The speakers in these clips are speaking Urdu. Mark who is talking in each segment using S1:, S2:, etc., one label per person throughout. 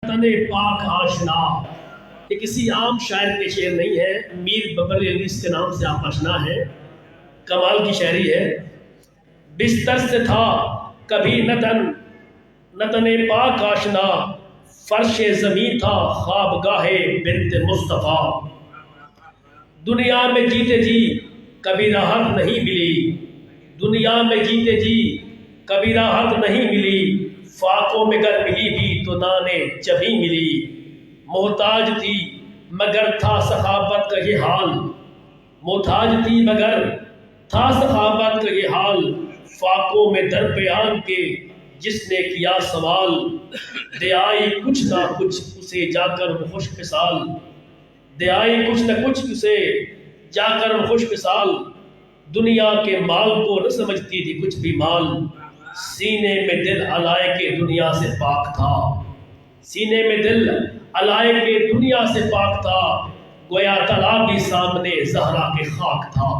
S1: تن پاک آشنا، یہ کسی عام شاعر کے شعر نہیں ہے، میر ببر انیس کے نام سے آپ آشنا ہیں. کمال کی شاعری ہے. بستر سے تھا کبھی نتن پاک آشنا، فرش زمین تھا خوابگاہ بنت مصطفیٰ. دنیا میں جیتے جی کبھی راحت نہیں ملی، دنیا میں جیتے جی کبھی راحت نہیں ملی، فاقوں میں گر ملی بھی تو نانے چبی ملی. محتاج تھی مگر تھا سخاوت کا یہ حال، محتاج تھی مگر تھا سخاوت کا یہ حال، فاقوں میں در بیان کے جس نے کیا سوال، دے آئی کچھ نہ کچھ اسے جا کر وہ خوش مثال، دے آئی کچھ نہ کچھ اسے جا کر وہ خوش مثال. دنیا کے مال کو نہ سمجھتی تھی کچھ بھی مال، سینے میں دل علائے کے دنیا سے پاک تھا، سینے میں دل علائے کے دنیا سے پاک تھا، گویا تالاب بھی سامنے زہرا کے خاک تھا.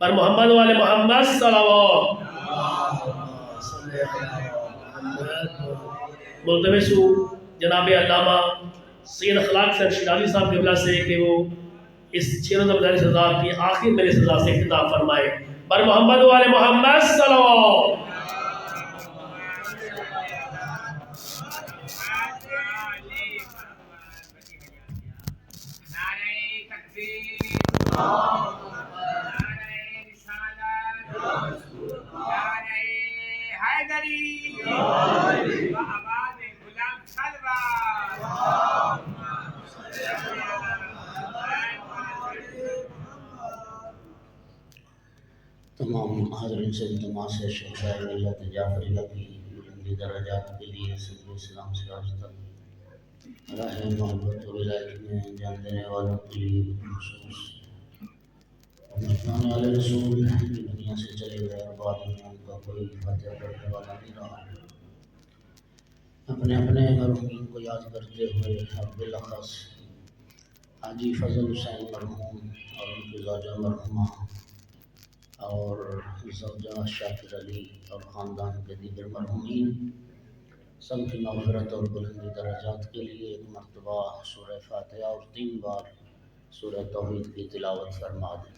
S1: پر محمد والے محمد صلی اللہ ملتمس ہوں جناب علامہ سید اخلاق سر شیرازی صاحب کی وجہ سے کہ وہ اس 6 سزا کی آخر میری سزا سے خطاب فرمائے. پر محمد والے محمد صلی اللہ.
S2: تمام حاضرین سے التماس ہے شہدائے ملت جعفریہ کی بلندی درجات کے لیے صدر اسلام سے آج تک راہ محبت و ولایت میں جان دینے والوں کے لیے مخصوص مجمعان علیہ رسول کی دنیا سے چلے گئے اور بعد میں ان کا کوئی فاتحہ پڑھنے والا نہیں رہا. اپنے اپنے مرحومین کو یاد کرتے ہوئے اب بالاخص حاجی فضل حسین مرحوم اور ان کی زوجہ مرحومہ اور زوجہ شاکر علی اور خاندان کے دیگر مرحومین سب کی مغفرت اور بلندی درجات کے لیے ایک مرتبہ سورہ فاتحہ اور 3 بار سورہ توحید کی تلاوت فرما دیں.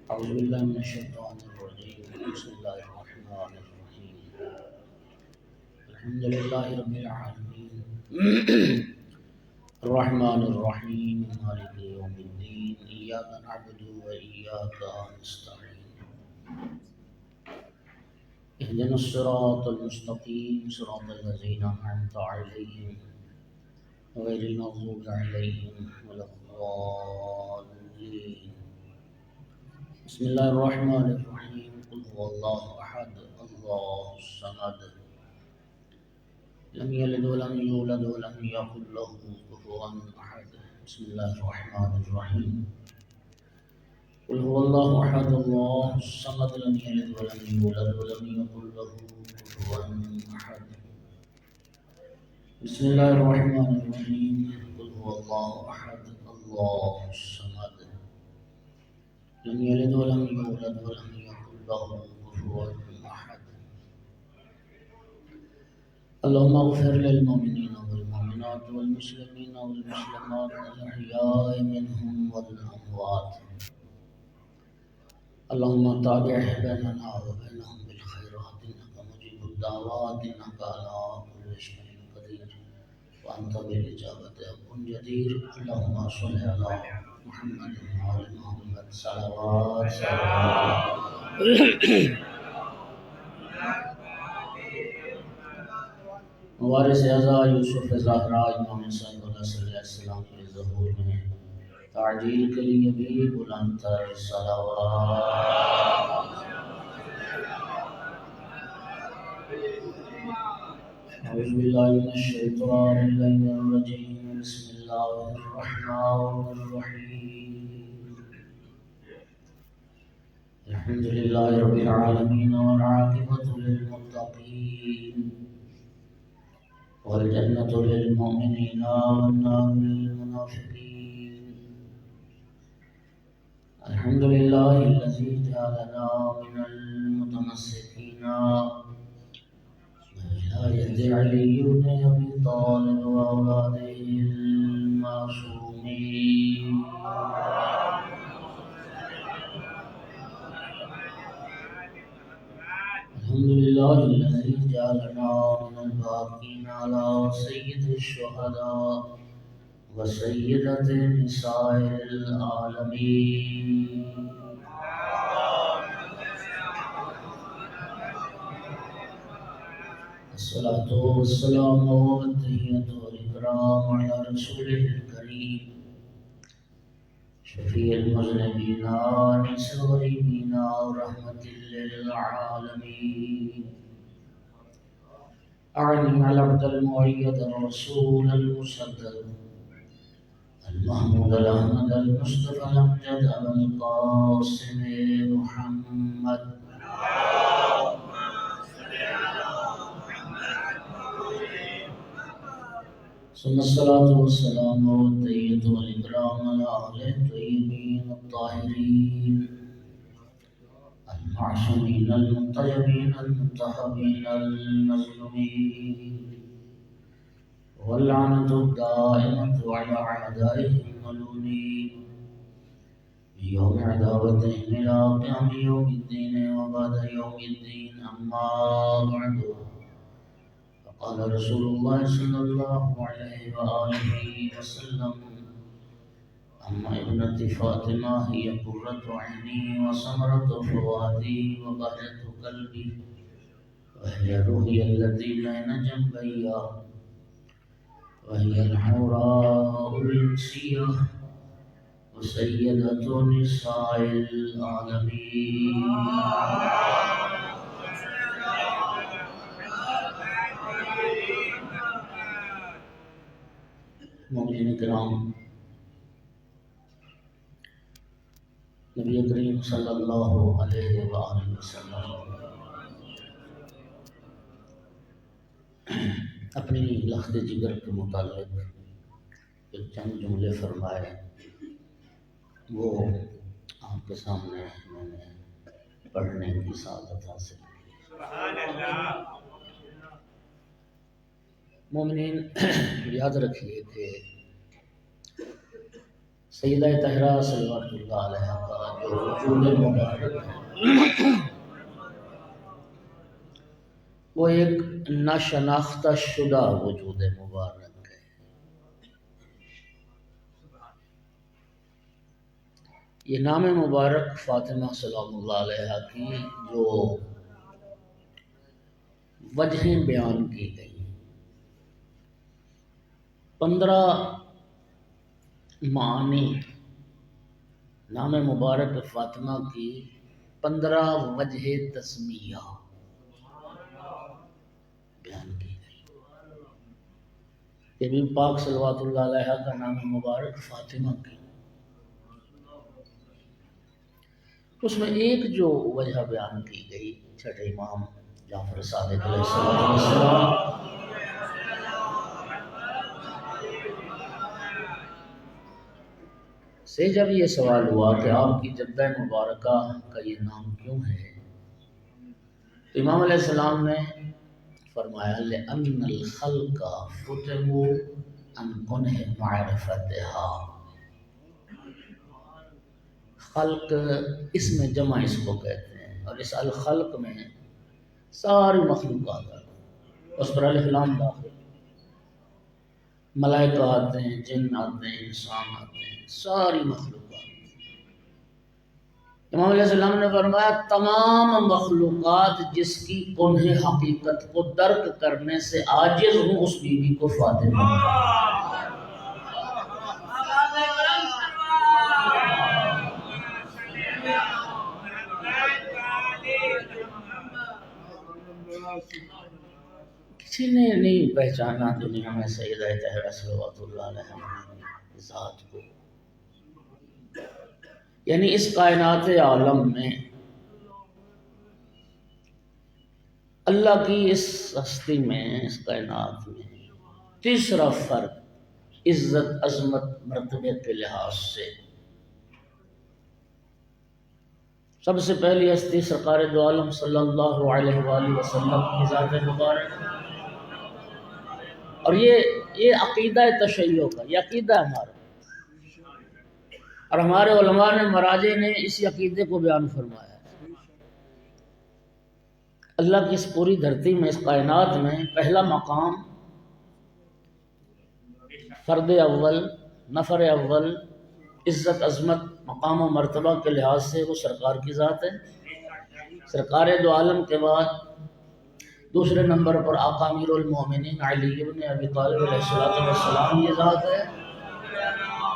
S2: اعوذ باللہ من الشیطان الرجیم، بسم اللہ الرحمن الرحیم، الحمد للہ رب العالمین الرحمن الرحیم مالک یوم الدین، ایاک نعبد و ایاک نستعین، اهدنا الصراط المستقیم صراط الذین انعمت علیہم غیر المغضوب علیہم ولا الضالین. بسم اللہ الرحمن الرحیم، قل هو اللہ احد اللہ الصمد لم یلد ولم یولد ولم یکن له کفوا احد. بسم اللہ الرحمن الرحیم، قل هو اللہ احد اللہ الصمد لم یلد ولم یولد ولم یکن له کفوا احد. بسم اللہ الرحمن الرحیم، قل هو اللہ احد اللہ الصمد لم یلد ولم یولد ولم یکن له کفوا احد. اللهم اغفر للمؤمنین والمؤمنات والمسلمین والمسلمات الاحیاء منهم والاموات. اللهم تابع بيننا وبينهم بالخيرات انك مجيب الدعوات انك على كل شيء قدير وانت بالاجابه اكن جدير. اللهم صل على محمد وعلى محمد صلوات وارث اعزا یوسف زہرا امام صاحب علیہ السلام کے ظہور میں تعجیل کے لیے بھی بلند تر صلوات. اعوذ باللہ من الشیطان الرجیم، بسم اللہ الرحمن الرحیم، الحمد للہ رب العالمین والعاقبۃ للمتقین والجنۃ للمؤمنین والنار للمنافقین. الحمد للہ الذی جعلنا من المتمسکین سید علی بن ابی طالب و اولاده المعصومین الحمد لله الذي جعلنا من الباقين على سيد الشهداء وسيدة نساء العالمين الصلاة والسلام والتحية والإكرام على رسوله الكريم شفيع المذنبين آنس الغريبين ورحمة للعالمين أعني على عبد المؤيد الرسول المسدد المحمود الأحمد المصطفى الأمجد أبا القاسم محمد ثم الصلاة والسلام والتحية والإكرام على أهل الطيبين الطاهرين المعصومين المنتجبين المنتخبين المظلومين واللعنة الدائمة على أعدائهم الملعونين يوم عداوتهم إلى قيام يوم الدين وبعد يوم الدين أما بعد قال رسول الله صلى الله عليه وآله وسلم أما ابنتي فاطمة هي قرة عيني وثمرة فؤادي وبهجة قلبي وهي روحي التي بين جنبي وهي الحوراء الإنسية وسيدة نساء العالمين مومنین کرام، نبی کریم صلی اللہ علیہ وآلہ وسلم اپنی لخت جگر کے متعلق جو چند جملے فرمائے وہ آپ کے سامنے میں نے پڑھنے کی سعادت حاصل کی۔ سبحان اللہ۔ مومنین یاد رکھیے کہ سیدہ طاہرہ صلوات اللہ علیہ کا جو وجود مبارک ہے وہ ایک ناشناختہ شدہ وجود مبارک ہے۔ یہ نام مبارک فاطمہ سلام اللہ علیہ کی جو وجہیں بیان کی گئی 15 معانی، نام مبارک فاطمہ کی 15 وجہ تسمیہ بیان کی گئی۔ یہ بھی پاک صلوات اللہ علیہ کا نام مبارک فاطمہ کی، اس میں ایک جو وجہ بیان کی گئی چھٹے امام جعفر صادق علیہ السلام سے جب یہ سوال ہوا کہ آپ کی جدہ مبارکہ کا یہ نام کیوں ہے، تو امام علیہ السلام نے فرمایا لِأَنَّ الْخَلْقَ فُتِمُوا عَنْ كُنْهِ مَعْرِفَتِهَا۔ خلق اس میں جمع اس کو کہتے ہیں، اور اس الخلق میں ساری مخلوقات آتے ہیں، اس پر الف لام داخل، ملائکہ آتے ہیں، جن آتے ہیں، انسان آتے ہیں، ساری مخلوقات۔ امام علیہ السلام نے فرمایا تمام مخلوقات جس کی کنہ حقیقت کو درک کرنے سے عاجز ہوں اس بی بی کو فاطمہ۔ کسی نے نہیں پہچانا دنیا میں سیدہ طاہرہ صلوات اللہ علیہ کی ذات کو، یعنی اس کائنات عالم میں اللہ کی اس ہستی میں، اس کائنات میں تیسرا فرق عزت عظمت مرتبے کے لحاظ سے سب سے پہلی ہستی سرکار دو عالم صلی اللہ علیہ وآلہ وسلم کی ذات مبارک، اور یہ عقیدہ تشیع کا، یہ عقیدہ ہمارا، اور ہمارے علماء نے مراجع نے اسی عقیدے کو بیان فرمایا ہے۔ اللہ کی اس پوری دھرتی میں، اس کائنات میں پہلا مقام فرد اول، نفر اول، عزت عظمت مقام و مرتبہ کے لحاظ سے وہ سرکار کی ذات ہے۔ سرکار دو عالم کے بعد دوسرے نمبر پر آقا امیر المومنین علی بن ابی طالب علیہ السلام یہ ذات ہے،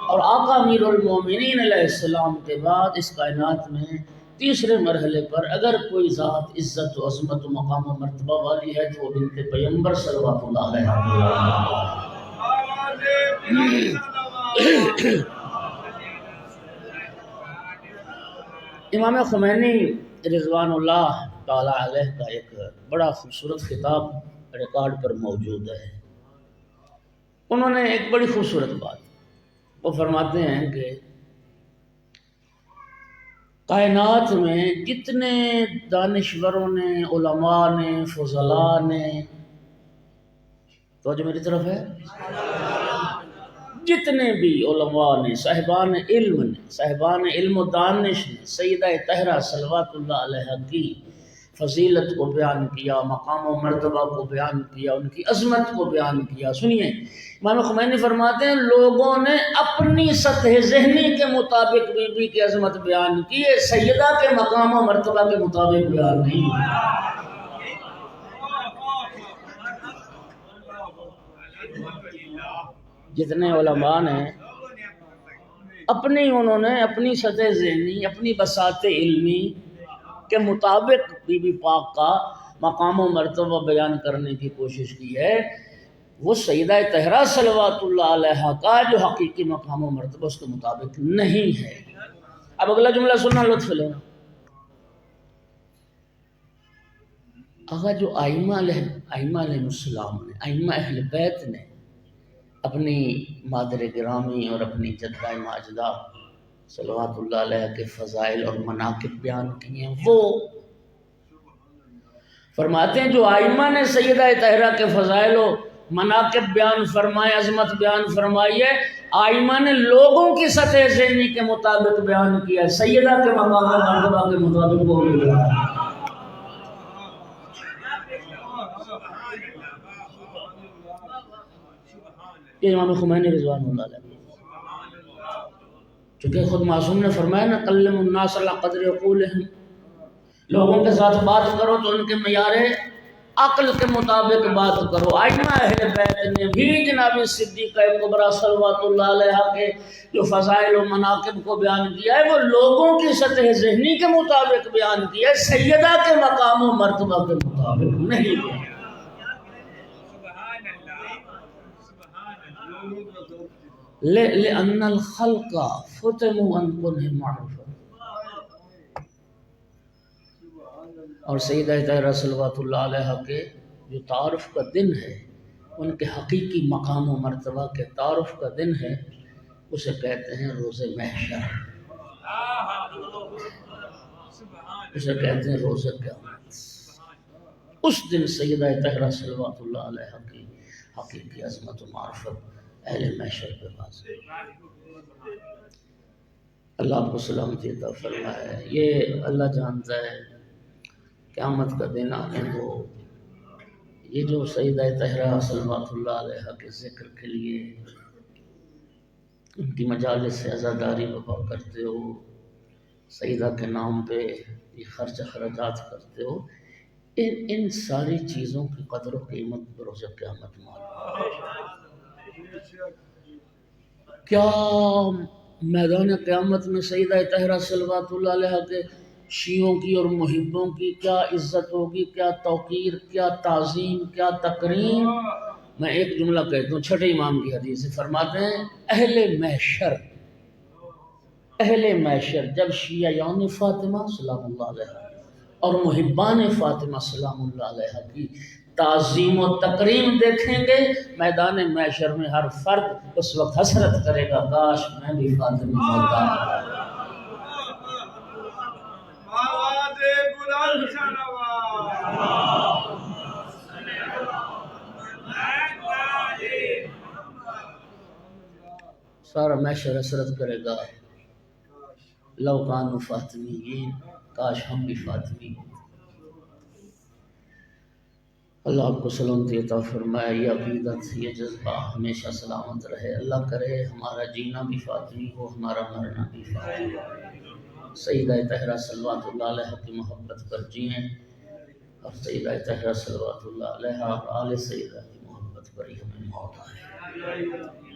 S2: اور آقا امیر المومنین علیہ السلام کے بعد اس کائنات میں تیسرے مرحلے پر اگر کوئی ذات عزت و عظمت و مقام و مرتبہ والی ہے تو وہ بنت پیغمبر صلوات اللہ علیہ۔ امام خمینی رضوان اللہ تعالی علیہ کا ایک بڑا خوبصورت خطاب ریکارڈ پر موجود ہے۔ انہوں نے ایک بڑی خوبصورت بات، وہ فرماتے ہیں کہ کائنات میں جتنے دانشوروں نے، علماء نے، فضلاء نے، توجہ میری طرف ہے، جتنے بھی علماء نے، صاحبان علم و دانش نے سیدہ طاہرہ صلوات اللہ علیہ کی فضیلت کو بیان کیا، مقام و مرتبہ کو بیان کیا، ان کی عظمت کو بیان کیا۔ سنیے، امام خمینی فرماتے ہیں لوگوں نے اپنی سطح ذہنی کے مطابق بی بی کی عظمت بیان کی ہے، سیدہ کے مقام و مرتبہ کے مطابق بیان نہیں کی۔ جتنے علماء نے انہوں نے اپنی سطح ذہنی، اپنی بساط علمی کے مطابق بی بی پاک کا مقام و مرتبہ بیان کرنے کی کوشش کی ہے، وہ سیدہ طاہرہ صلوات اللہ علیہ کا جو حقیقی مقام و مرتبہ اس کے مطابق نہیں ہے۔ اب اگلا جملہ سننا، لطف لینا۔ آغا جو ائمہ علیہ السلام نے، ائمہ اہل بیت نے اپنی مادر گرامی اور اپنی جدہ ماجدہ صلوات اللہ علیہ کے فضائل اور مناقب بیان کیے ہیں، وہ فرماتے ہیں جو ائمہ نے سیدہ طاہرہ کے فضائل و مناقب بیان فرمائے، عظمت بیان فرمائی ہے، ائمہ نے لوگوں کی سطح ذہنی کے مطابق بیان کیا ہے، سیدہ کے مقام و مرتبہ کے مطابق وہ بھی بیان ہے۔ یہ امام خمینی رضوان اللہ علیہ، چونکہ خود معصوم نے فرمایا نا کلم الناس علی قدر عقولہم، لوگوں کے ساتھ بات کرو تو ان کے معیار عقل کے مطابق بات کرو۔ ائمہ اہل بیت نے بھی جناب صدیقہ کبریٰ صلوات اللہ علیہ کے جو فضائل و مناقب کو بیان کیا ہے وہ لوگوں کی سطح ذہنی کے مطابق بیان کیا ہے، سیدہ کے مقام و مرتبہ کے مطابق نہیں کیا۔ لأن الخلق فتنوا عن كنه معروفا، اور سیدہ طاہرہ صلوات اللہ علیہ کے جو تعارف کا دن ہے، ان کے حقیقی مقام و مرتبہ کے تعارف کا دن ہے، اسے کہتے ہیں روز محشر، اسے کہتے ہیں روز قیامت۔ اس دن سیدہ طاہرہ صلوات اللہ علیہ کی حقیقی عظمت و معرفت اہل محشر کے پاس۔ اللہ آپ کو سلامتی عطا فرمائے۔ یہ اللہ جانتا ہے قیامت کا دن آنے کو، یہ جو سیدہ طاہرہ صلوات اللہ علیہ کے ذکر کے لیے ان کی مجالس سے عزاداری وفا کرتے ہو، سیدہ کے نام پہ یہ خرچ خراجات کرتے ہو، ان ساری چیزوں کی قدر و قیمت بروز قیامت معلوم۔ کیا میدان قیامت میں سیدہ طاہرہ صلوات اللہ علیہ کے شیعوں کی اور محبوں کی کیا عزت ہوگی، کیا توقیر، کیا تعظیم، کیا تکریم۔ میں ایک جملہ کہتا ہوں، چھٹے امام کی حدیث سے فرماتے ہیں اہل محشر جب شیعیان فاطمہ سلام اللہ علیہ اور محبان فاطمہ سلام اللہ علیہ کی تعظیم و تکریم دیکھیں گے، میدان محشر میں ہر فرد اس وقت حسرت کرے گا کاش میں بھی فاطمہ ہوتا۔ سارا محشر حسرت کرے گا، لو کانوا فاطمیین، کاش ہم بھی فاطمی ہوں۔ اللہ آپ کو سلامتی عطا فرمائے، یہ عقیدت، یہ جذبہ ہمیشہ سلامت رہے۔ اللہ کرے ہمارا جینا بھی فاطمی ہو، ہمارا مرنا بھی فاطمی ہو۔ سیدہ طاہرہ صلوات اللہ علیہ کی محبت پر جئیں، اور سیدہ طاہرہ صلوات اللہ علیہ اور آل سیدہ کی محبت پر ہی ہمیں موت آئے۔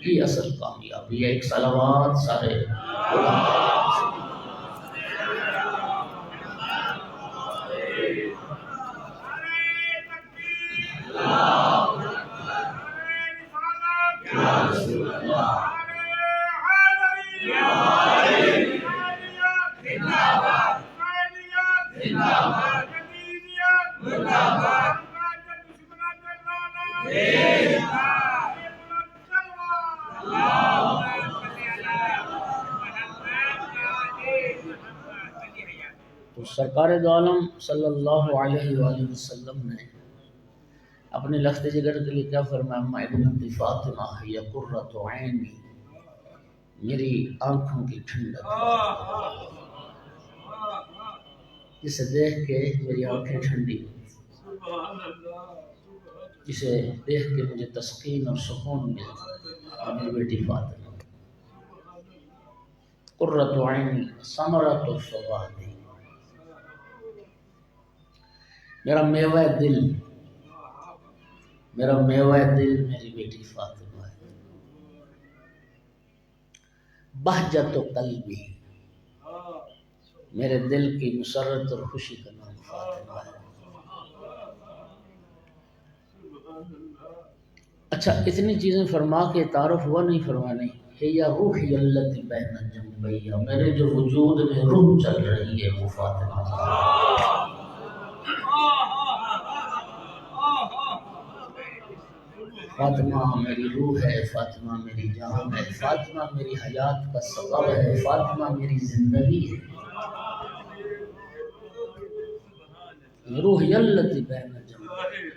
S2: یہ اصل کامیابی ہے۔ ایک صلوات سارے علماء تو سرکار دو عالم صلی اللہ علیہ وآلہ وسلم نے اپنے لخت جگر کے لیے کیا فرمایا؟ اما ابنت فاطمہ یا قرۃ عینی، میری آنکھوں کی ٹھنڈک، جسے دیکھ کے میری آنکھیں ٹھنڈی، جسے دیکھ کے مجھے تسکین اور سکون ملتا، اور میری بیٹی فاطمہ قرۃ عینی ثمرۃ فؤادی، میرا میوہ دل، میرا میوہ دل میری بیٹی فاطمہ ہے، بہجت قلبی، میرے دل کی مسرت اور خوشی کا نام فاطمہ ہے۔ اچھا اتنی چیزیں فرما کے تعارف ہوا نہیں فرمانے، یا روحی التی بین جنبی، میرے جو وجود میں روح چل رہی ہے وہ فاطمہ ہے۔ فاطمہ میری روح ہے، فاطمہ میری جان ہے، فاطمہ میری حیات کا سبب ہے، فاطمہ میری زندگی ہے۔ روحی التی بین جنبی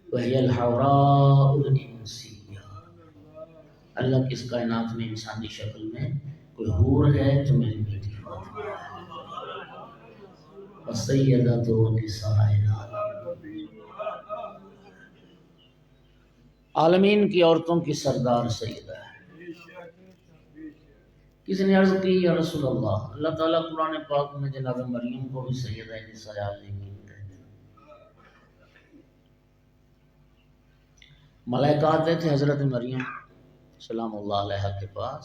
S2: وہی الحوراء الانسیہ، اللہ کی اس کائنات میں انسانی شکل میں کوئی حور ہے تو میری بیٹی فاطمہ ہے۔ وسیدۃ نساء العالمین، عالمین کی عورتوں کی سردار سیدہ ہے۔ کسی نے عرض کی یا رسول اللہ، اللہ تعالیٰ قرآن پاک میں جناب مریم کو بھی سیدہ نساء العالمین کہتے ہیں۔ ملائکہ آتے تھے حضرت مریم سلام اللہ علیہ کے پاس،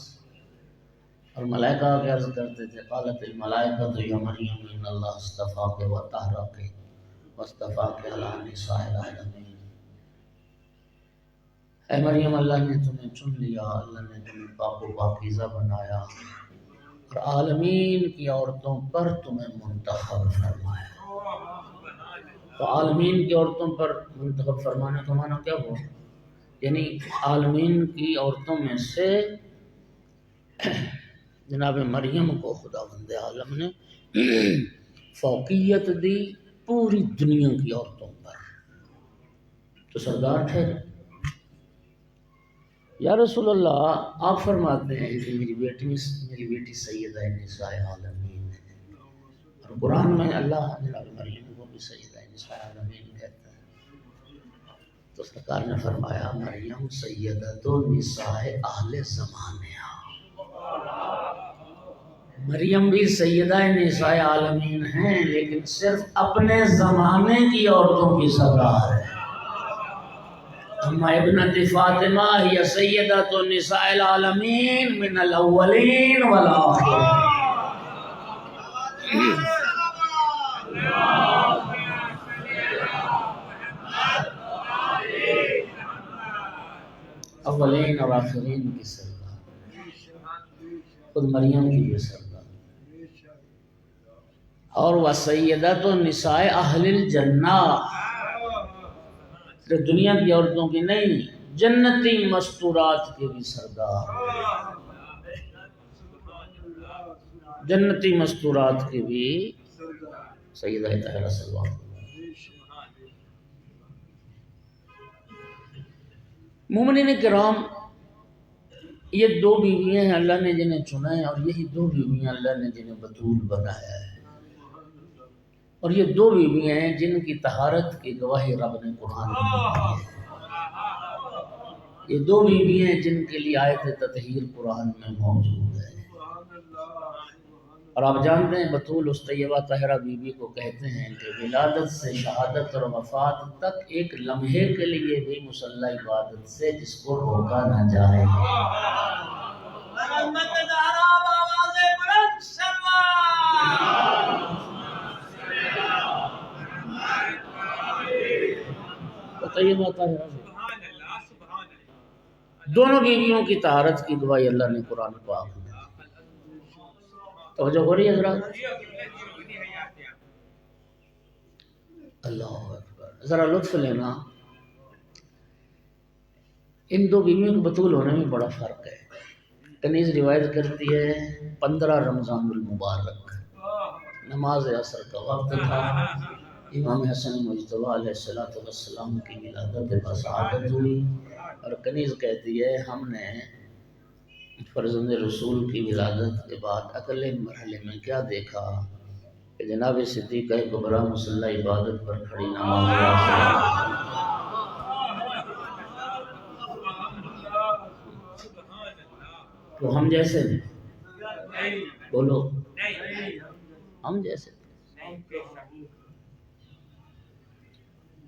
S2: اور ملائکہ آگے عرض کرتے تھے قالت الملائکۃ یا مریم ان اللہ اصطفاک وطہرک واصطفاک علی نساء العالمین، اے مریم اللہ نے تمہیں چن لیا، اللہ نے تمہیں پاک و پاکیزہ بنایا، اور عالمین کی عورتوں پر تمہیں منتخب فرمایا۔ تو عالمین کی عورتوں پر منتخب فرمانے کا معنی کیا ہوا؟ یعنی عالمین کی عورتوں میں سے جناب مریم کو خداوند عالم نے فوقیت دی پوری دنیا کی عورتوں پر، تو سردار ٹھہرے۔ یا رسول اللہ آپ فرماتے ہیں کہ میری بیٹی سیدہ نساء عالمین ہے، اور قرآن میں اللہ جناب مریم کو بھی سیدہ نساء عالمین کہتا ہے، تو سرکار نے فرمایا مریم سیدۃ نساء اہل زمانہ، مریم بھی سیدہ نساء عالمین ہیں لیکن صرف اپنے زمانے کی عورتوں کی سردار ہے۔ اما ابنت فاطمہ ہی سیدۃ نساء العالمین من الاولین والآخرین۔ اولین اور آخرین کی سردار، خود مریم کی بھی سردار، اور وسیدۃ نساء اہل الجنہ، صرف دنیا کی عورتوں کی نہیں، جنتی مستورات کے بھی سردار، جنتی مستورات کے بھی سیدہ طاہرہ صلی اللہ علیہ وسلم۔ مومنین کرام، یہ دو بیویاں ہیں اللہ نے جنہیں چنا ہے، اور یہی دو بیویاں اللہ نے جنہیں بطول بنایا ہے، اور یہ دو بیویاں ہیں جن کی طہارت کی گواہی رب نے قرآن میں دی ہے۔ یہ دو بیویاں ہیں جن کے لیے آیت تطہیر قرآن میں موجود ہے، اور آپ جانتے ہیں بطول اس طیبہ طاہرہ بیوی کو کہتے ہیں کہ ولادت سے شہادت اور وفات تک ایک لمحے کے لیے بھی مصلی عبادت سے جس کو روکا نہ جائے۔ تو طیبہ طاہرہ دونوں بیویوں کی طہارت کی گواہی اللہ نے قرآن پاک میں۔ توجہ ہو رہی ہے حضرات؟ اللہ اکبر، ذرا لطف لینا، ان دو بیویوں کے بطول ہونے میں بڑا فرق ہے۔ کنیز روایت کرتی ہے 15 رمضان المبارک نماز عصر کا وقت تھا، امام حسن مجتبیٰ علیہ السلام کی ولادت بسعادت ہوئی، اور کنیز کہتی ہے ہم نے فرزند رسول کی ولادت کے بعد اگلے مرحلے میں کیا دیکھا کہ جناب صدیقہ کبریٰ مصلی عبادت پر کھڑی نماز تو ہم جیسے بولو ہم جیسے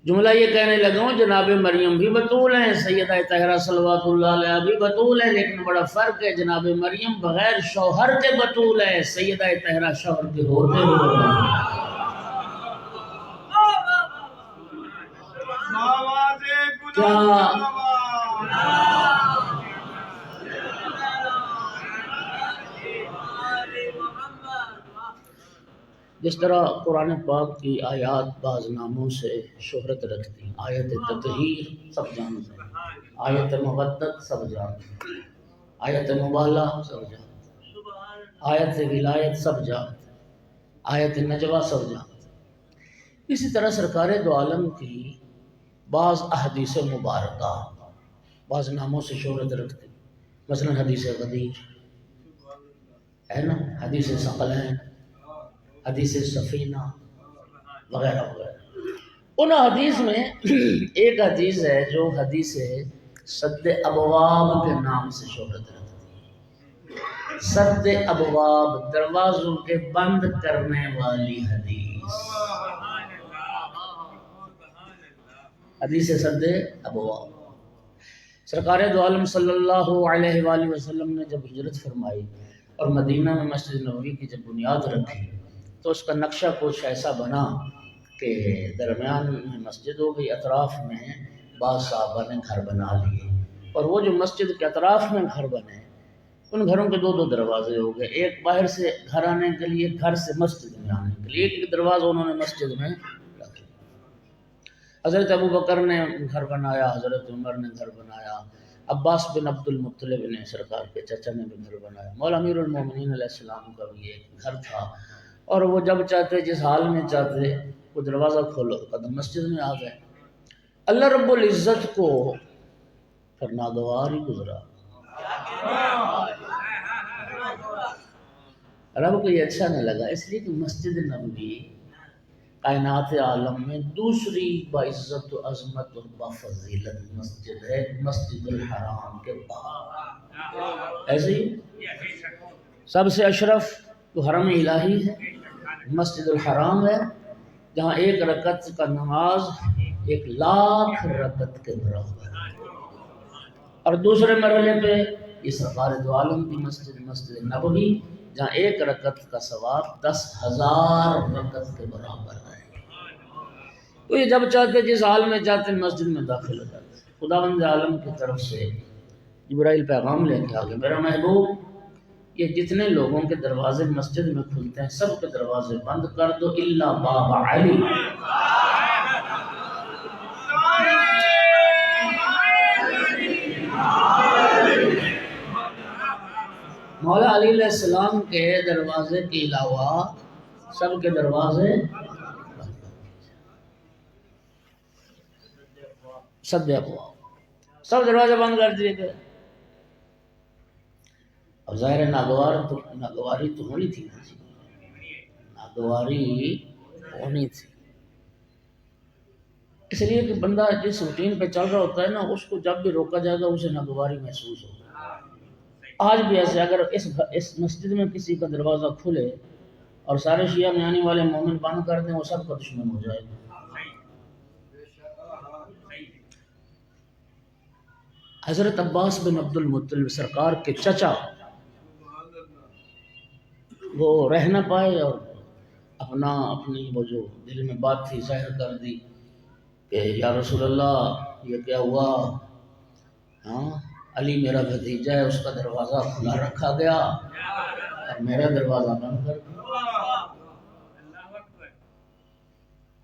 S2: جملہ یہ کہنے لگا ہوں جناب مریم بھی بطول ہیں، سیدہ طاہرہ صلوات اللہ علیہ بھی بطول ہیں، لیکن بڑا فرق ہے، جناب مریم بغیر شوہر کے بطول ہے، سیدہ طاہرہ شوہر کے ہوتے ہوئے کیا جس طرح قرآن پاک کی آیات بعض ناموں سے شہرت رکھتی ہیں، آیت تطہیر سب جانتے ہیں، آیت مودت سب جانتے ہیں، آیت مبالہ سب جانتے ہیں، آیت ولایت سب جانتے ہیں، آیت نجوہ سب جانتے ہیں۔ اسی طرح سرکار دو عالم کی بعض احادیث مبارکہ بعض ناموں سے شہرت رکھتی ہیں، مثلا حدیث غدیر ہے نا، حدیث ثقلین، حدیث سفینہ وغیرہ وغیرہ۔ ان حدیث میں ایک حدیث ہے جو حدیث سد ابواب کے نام سے شہرت رکھتی ہے، سد ابواب دروازوں کے بند کرنے والی حدیث، حدیث سد ابواب۔ سرکار دو عالم صلی اللہ علیہ وآلہ وسلم نے جب ہجرت فرمائی اور مدینہ میں مسجد نبوی کی جب بنیاد رکھی تو اس کا نقشہ کچھ ایسا بنا کہ درمیان میں مسجد ہو گئی، اطراف میں بعض صحابہ نے گھر بنا لیے، اور وہ جو مسجد کے اطراف میں گھر بنے ان گھروں کے دو دو دروازے ہو گئے، ایک باہر سے گھر آنے کے لیے، گھر سے مسجد میں آنے کے لیے، ایک دروازہ انہوں نے مسجد میں رکھ لیا۔ حضرت ابو بکر نے گھر بنایا، حضرت عمر نے گھر بنایا، عباس بن عبد المطلب نے سرکار کے چچا نے بھی گھر بنایا، مولا امیر المومنین علیہ السلام کا بھی ایک گھر تھا، اور وہ جب چاہتے جس حال میں چاہتے وہ دروازہ کھولو قدم مسجد میں آ گئے۔ اللہ رب العزت کو پھر ناگوار ہی گزرا، رب کو یہ اچھا نہ لگا، اس لیے کہ مسجد نبوی کائنات عالم میں دوسری باعزت و عظمت اور بافضیلت مسجد ہے مسجد الحرام کے بعد۔ ایسے ہی سب سے اشرف تو حرم الہی ہے، مسجد الحرام ہے، جہاں ایک رکعت کا نماز 1,00,000 رکعت کے برابر ہے، اور دوسرے مرحلے پہ یہ سرکار دو عالم کی مسجد مسجد نبوی جہاں ایک رکعت کا ثواب 10,000 رکعت کے برابر ہے۔ تو یہ جب چاہتے جس حال میں چاہتے مسجد میں داخل ہو جاتے، خداوند عالم کی طرف سے جبرائیل پیغام لے کے آگے، میرا محبوب یہ جتنے لوگوں کے دروازے مسجد میں کھلتے ہیں سب کے دروازے بند کر دو الا باب علی۔ مولا علی علیہ السلام کے دروازے کے علاوہ سب کے دروازے سب دروازے بند کر دیے گئے۔ اب ظاہر ناگواری تو ہونی تھی نا جی، ناگواری ہونی تھی، اس لیے کہ بندہ جس روٹین پہ چل رہا ہوتا ہے نا، اس کو جب بھی روکا جائے گا اسے ناگواری محسوس ہوگا۔ آج بھی ایسے اگر اس مسجد میں کسی کا دروازہ کھلے اور سارے شیعہ میں آنے والے مومن بند کر دیں، وہ سب کا دشمن ہو جائے گا۔ حضرت عباس بن عبد المطلب سرکار کے چچا وہ رہ نہ پائے اور اپنی وہ جو دل میں بات تھی ظاہر کر دی کہ یا رسول اللہ یہ کیا ہوا، ہاں علی میرا بھتیجا ہے، اس کا دروازہ کھلا رکھا گیا اور میرا دروازہ بند کر دیا۔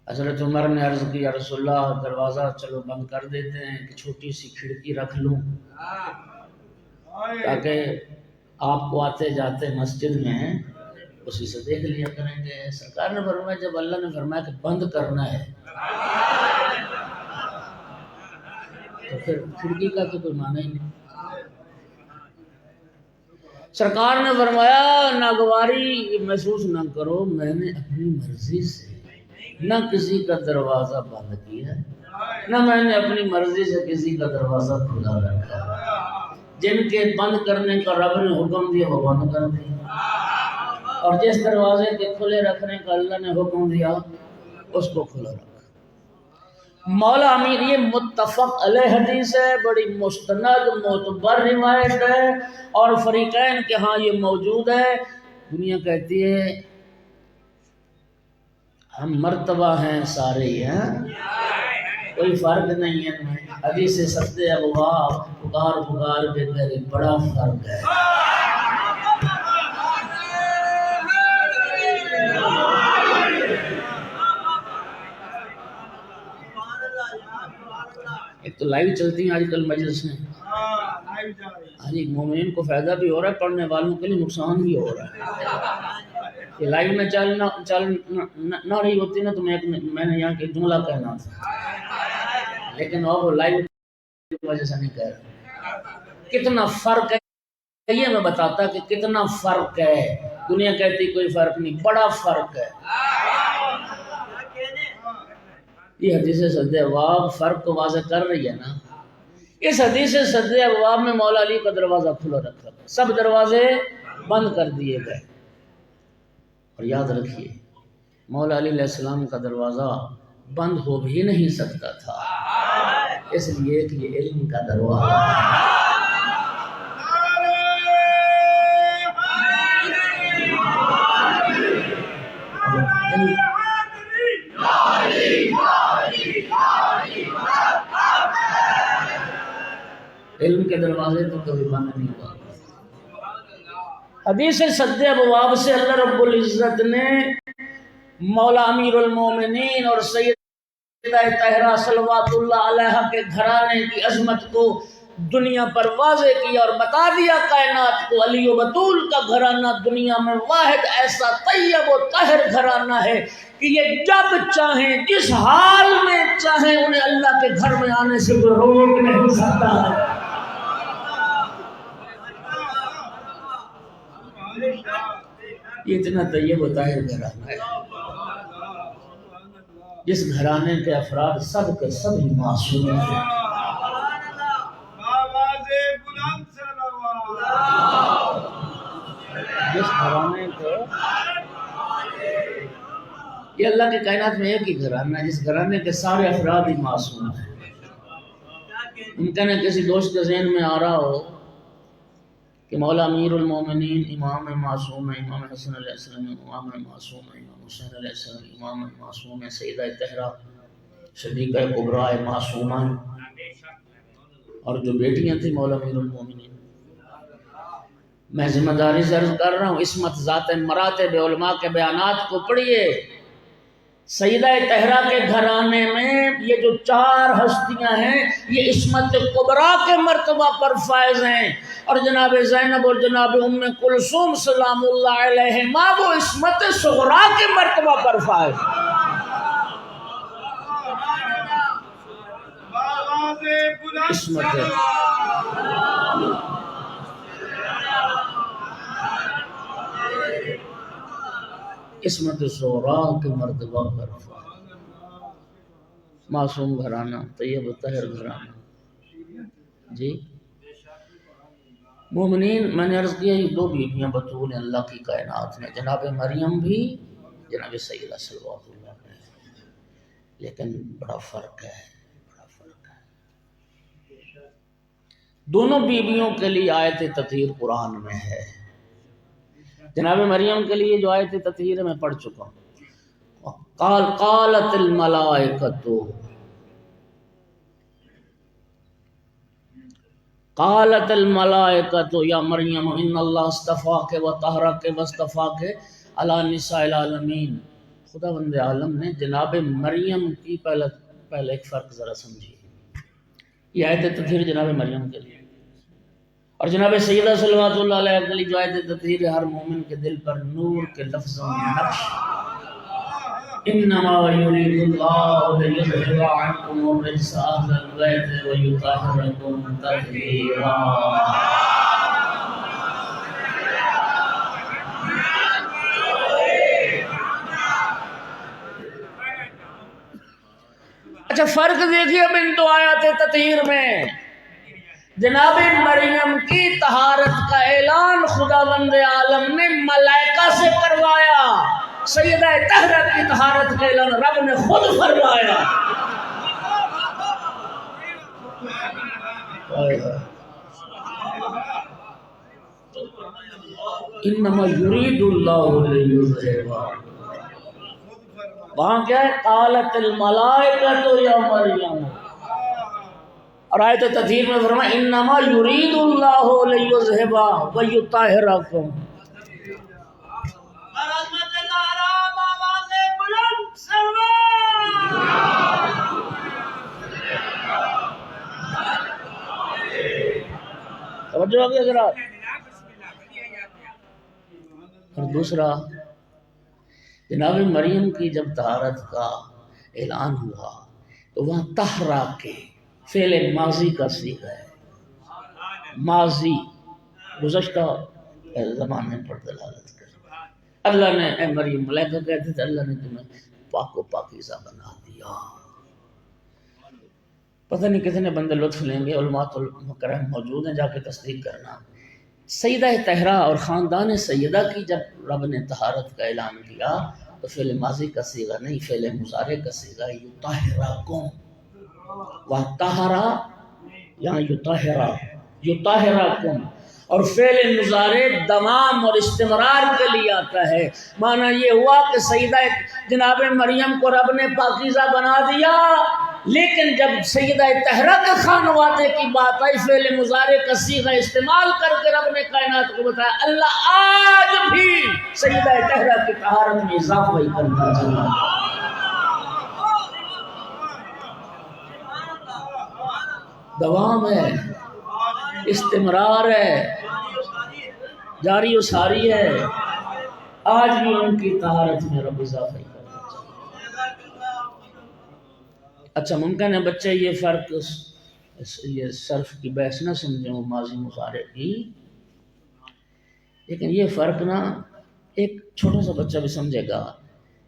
S2: حضرت عمر نے عرض کی یا رسول اللہ دروازہ چلو بند کر دیتے ہیں، کہ چھوٹی سی کھڑکی رکھ لوں تاکہ آپ کو آتے جاتے مسجد میں اسی سے دیکھ لیا کریں گے۔ سرکار نے فرمایا جب اللہ نے فرمایا کہ بند کرنا ہے تو پھر کھڑکی کا تو کوئی معنی ہی نہیں۔ سرکار نے فرمایا ناگواری محسوس نہ کرو، میں نے اپنی مرضی سے نہ کسی کا دروازہ بند کیا، نہ میں نے اپنی مرضی سے کسی کا دروازہ کھلا رکھا۔ جن کے بند کرنے کا رب نے حکم دیا وہ بند کر دیا، اور جس دروازے کے کھلے رکھنے کا اللہ نے حکم دیا اس کو کھلا رکھا۔ مولا امیر یہ متفق علیہ حدیث ہے، بڑی مستند معتبر روایت ہے، اور فریقین کے ہاں یہ موجود ہے۔ دنیا کہتی ہے ہم مرتبہ ہیں سارے ہی ہیں، کوئی فرق نہیں ہے ان میں۔ حدیث سفد ابواب پکار پکار کے تیرے بڑا فرق ہے۔ ایک تو لائیو چلتی ہیں آج کل مجلس میں، ہاں جی، مومنین کو فائدہ بھی ہو رہا ہے، پڑھنے والوں کے لیے نقصان بھی ہو رہا ہے۔ یہ لائیو میں چل نہ رہی ہوتی نا تو میں نے یہاں کے جملہ کہنا تھا، لیکن اب وہ لائیو کی وجہ سے نہیں کہہ رہا۔ کتنا فرق ہے یہ میں بتاتا کہ کتنا فرق ہے۔ دنیا کہتی کوئی فرق نہیں، بڑا فرق ہے۔ یہ حدیث سد ابواب فرق کو واضح کر رہی ہے نا۔ اس حدیث سد ابواب میں مولا علی کا دروازہ کھلا رکھا تھا، سب دروازے بند کر دیے گئے۔ اور یاد رکھیے مولا علی علیہ السلام کا دروازہ بند ہو بھی نہیں سکتا تھا، اس لیے کہ یہ علم کا دروازہ ہے۔ علم کے دروازے تو کبھی بند نہیں ہوا۔ حدیث سد ابواب سے اللہ رب العزت نے مولا امیر المومنین اور سیدہ طاہرہ صلوات اللہ علیہ کے گھرانے کی عظمت کو دنیا پر واضح کیا اور بتا دیا کائنات کو، علی و بطول کا گھرانہ دنیا میں واحد ایسا طیب و طاہر گھرانہ ہے کہ یہ جب چاہیں جس حال میں چاہیں انہیں اللہ کے گھر میں آنے سے کوئی روک نہیں سکتا ہے۔ یہ اتنا طیب و طاہر گھرانہ ہے جس گھرانے کے افراد سب کے سب ہی معصوم ہیں۔ جس گھرانے کے یہ اللہ کے کائنات میں ایک ہی گھرانہ ہے جس گھرانے کے سارے افراد ہی معصوم ہیں۔ ممکن ہے کسی دوست کے ذہن میں آ رہا ہو کہ مولا امیر المومنین امام معصوم ہے، امام حسن علیہ السلام امام معصوم ہے، امام حسین علیہ السلام امام معصوم ہے، سیدہ طاہرہ صدیقہ کبریٰ معصومہ، اور جو بیٹیاں تھیں مولا امیر المومنین۔ میں ذمہ داری سے عرض کر رہا ہوں عصمت ذات مراتب علماء کے بیانات کو پڑھیے۔ سیدہ طاہرہ کے گھرانے میں یہ جو چار ہستیاں ہیں یہ عصمت کبریٰ کے مرتبہ پر فائز ہیں، اور جناب زینب اور جناب ام کلثوم سلام اللہ علیہما وہ عصمت صغریٰ کے مرتبہ پر فائز ہیں۔ عصمت زہرا کے مرتبہ پر معصوم گھرانہ، طیب و طاہر گھرانہ. جی مومنین، میں نے عرض کیا یہ دو بیویاں بطول اللہ کی کائنات میں، جناب مریم بھی، جناب سیدہ صلوات اللہ علیہ، لیکن بڑا فرق ہے، بڑا فرق ہے. دونوں بیویوں کے لیے آیت تطہیر قرآن میں ہے. جناب مریم کے لیے جو آیت تطہیر ہے میں پڑھ چکا ہوں. قالت الملائکۃ، قالت الملائکۃ یا مریم ان اللہ اصطفاک و طہرک و اصطفاک علی نساء العالمین. خدا بند عالم نے جناب مریم کی پہلے ایک فرق ذرا سمجھیے. یہ آیت تطہیر جناب مریم کے لیے، اور جناب سیدہ صلوات اللہ علیہ کے لیے جو آیت تطہیر ہر مومن کے دل پر نور کے لفظوں میں نقش. انما یرید اللہ لیذہب عنکم الرجس اہل البیت ویطہرکم تطہیرا. اچھا فرق دیکھیے اب ان دو آیات تطہیر میں. جناب مریم کی طہارت کا اعلان خداوند عالم نے ملائکہ سے کروایا، سیدہ طہرہ کی طہارت کا اعلان رب نے خود فرمایا. انما یرید اللہ لیذہب، وہاں کیا ہے؟ قالت الملائکۃ یا مریم. اور آیت تطہیر میں فرمایا انما یرید اللہ لیذہب ویطہرکم. توجہ ہوگی حضرات. اور دوسرا، جناب مریم کی جب طہارت کا اعلان ہوا تو وہاں طہرا کے فعل ماضی کا صیغہ ہے. ماضی گزشتہ زمانے پر دلالت کر. اللہ نے، اے مریم، ملائکہ کہتے تھے اللہ نے تمہیں پاک و پاکیزہ بنا دیا. پتہ نہیں کتنے بندے لطف لیں گے، علماء کرام موجود ہیں، جا کے تصدیق کرنا. سیدہ طہرہ اور خاندان سیدہ کی جب رب نے طہارت کا اعلان کیا تو فعل ماضی کا صیغہ نہیں، فعل مضارع کا صیغہ یطہرکم. وطہرا یہاں یطہرکم. اور فعل مضارع دوام اور استمرار کے لیے آتا ہے. معنی یہ ہوا کہ سیدہ جناب مریم کو رب نے پاکیزہ بنا دیا، لیکن جب سیدہ طہرہ کے خانوادے کی بات آئی فعل مضارع کا صیغہ استعمال کر کے رب نے کائنات کو بتایا اللہ آج بھی سیدہ طہرہ کی طہارت میں اضافہ ہی کرتا چلا. دوام ہے، استمرار ہے، جاری و ساری ہے. آج بھی ان کی طہارت میں رب اضافہ ہی کرتا چلا. اچھا ممکن ہے بچے یہ فرق، یہ صرف کی بحث نہ سمجھیں وہ ماضی مضارع کی، لیکن یہ فرق نا ایک چھوٹا سا بچہ بھی سمجھے گا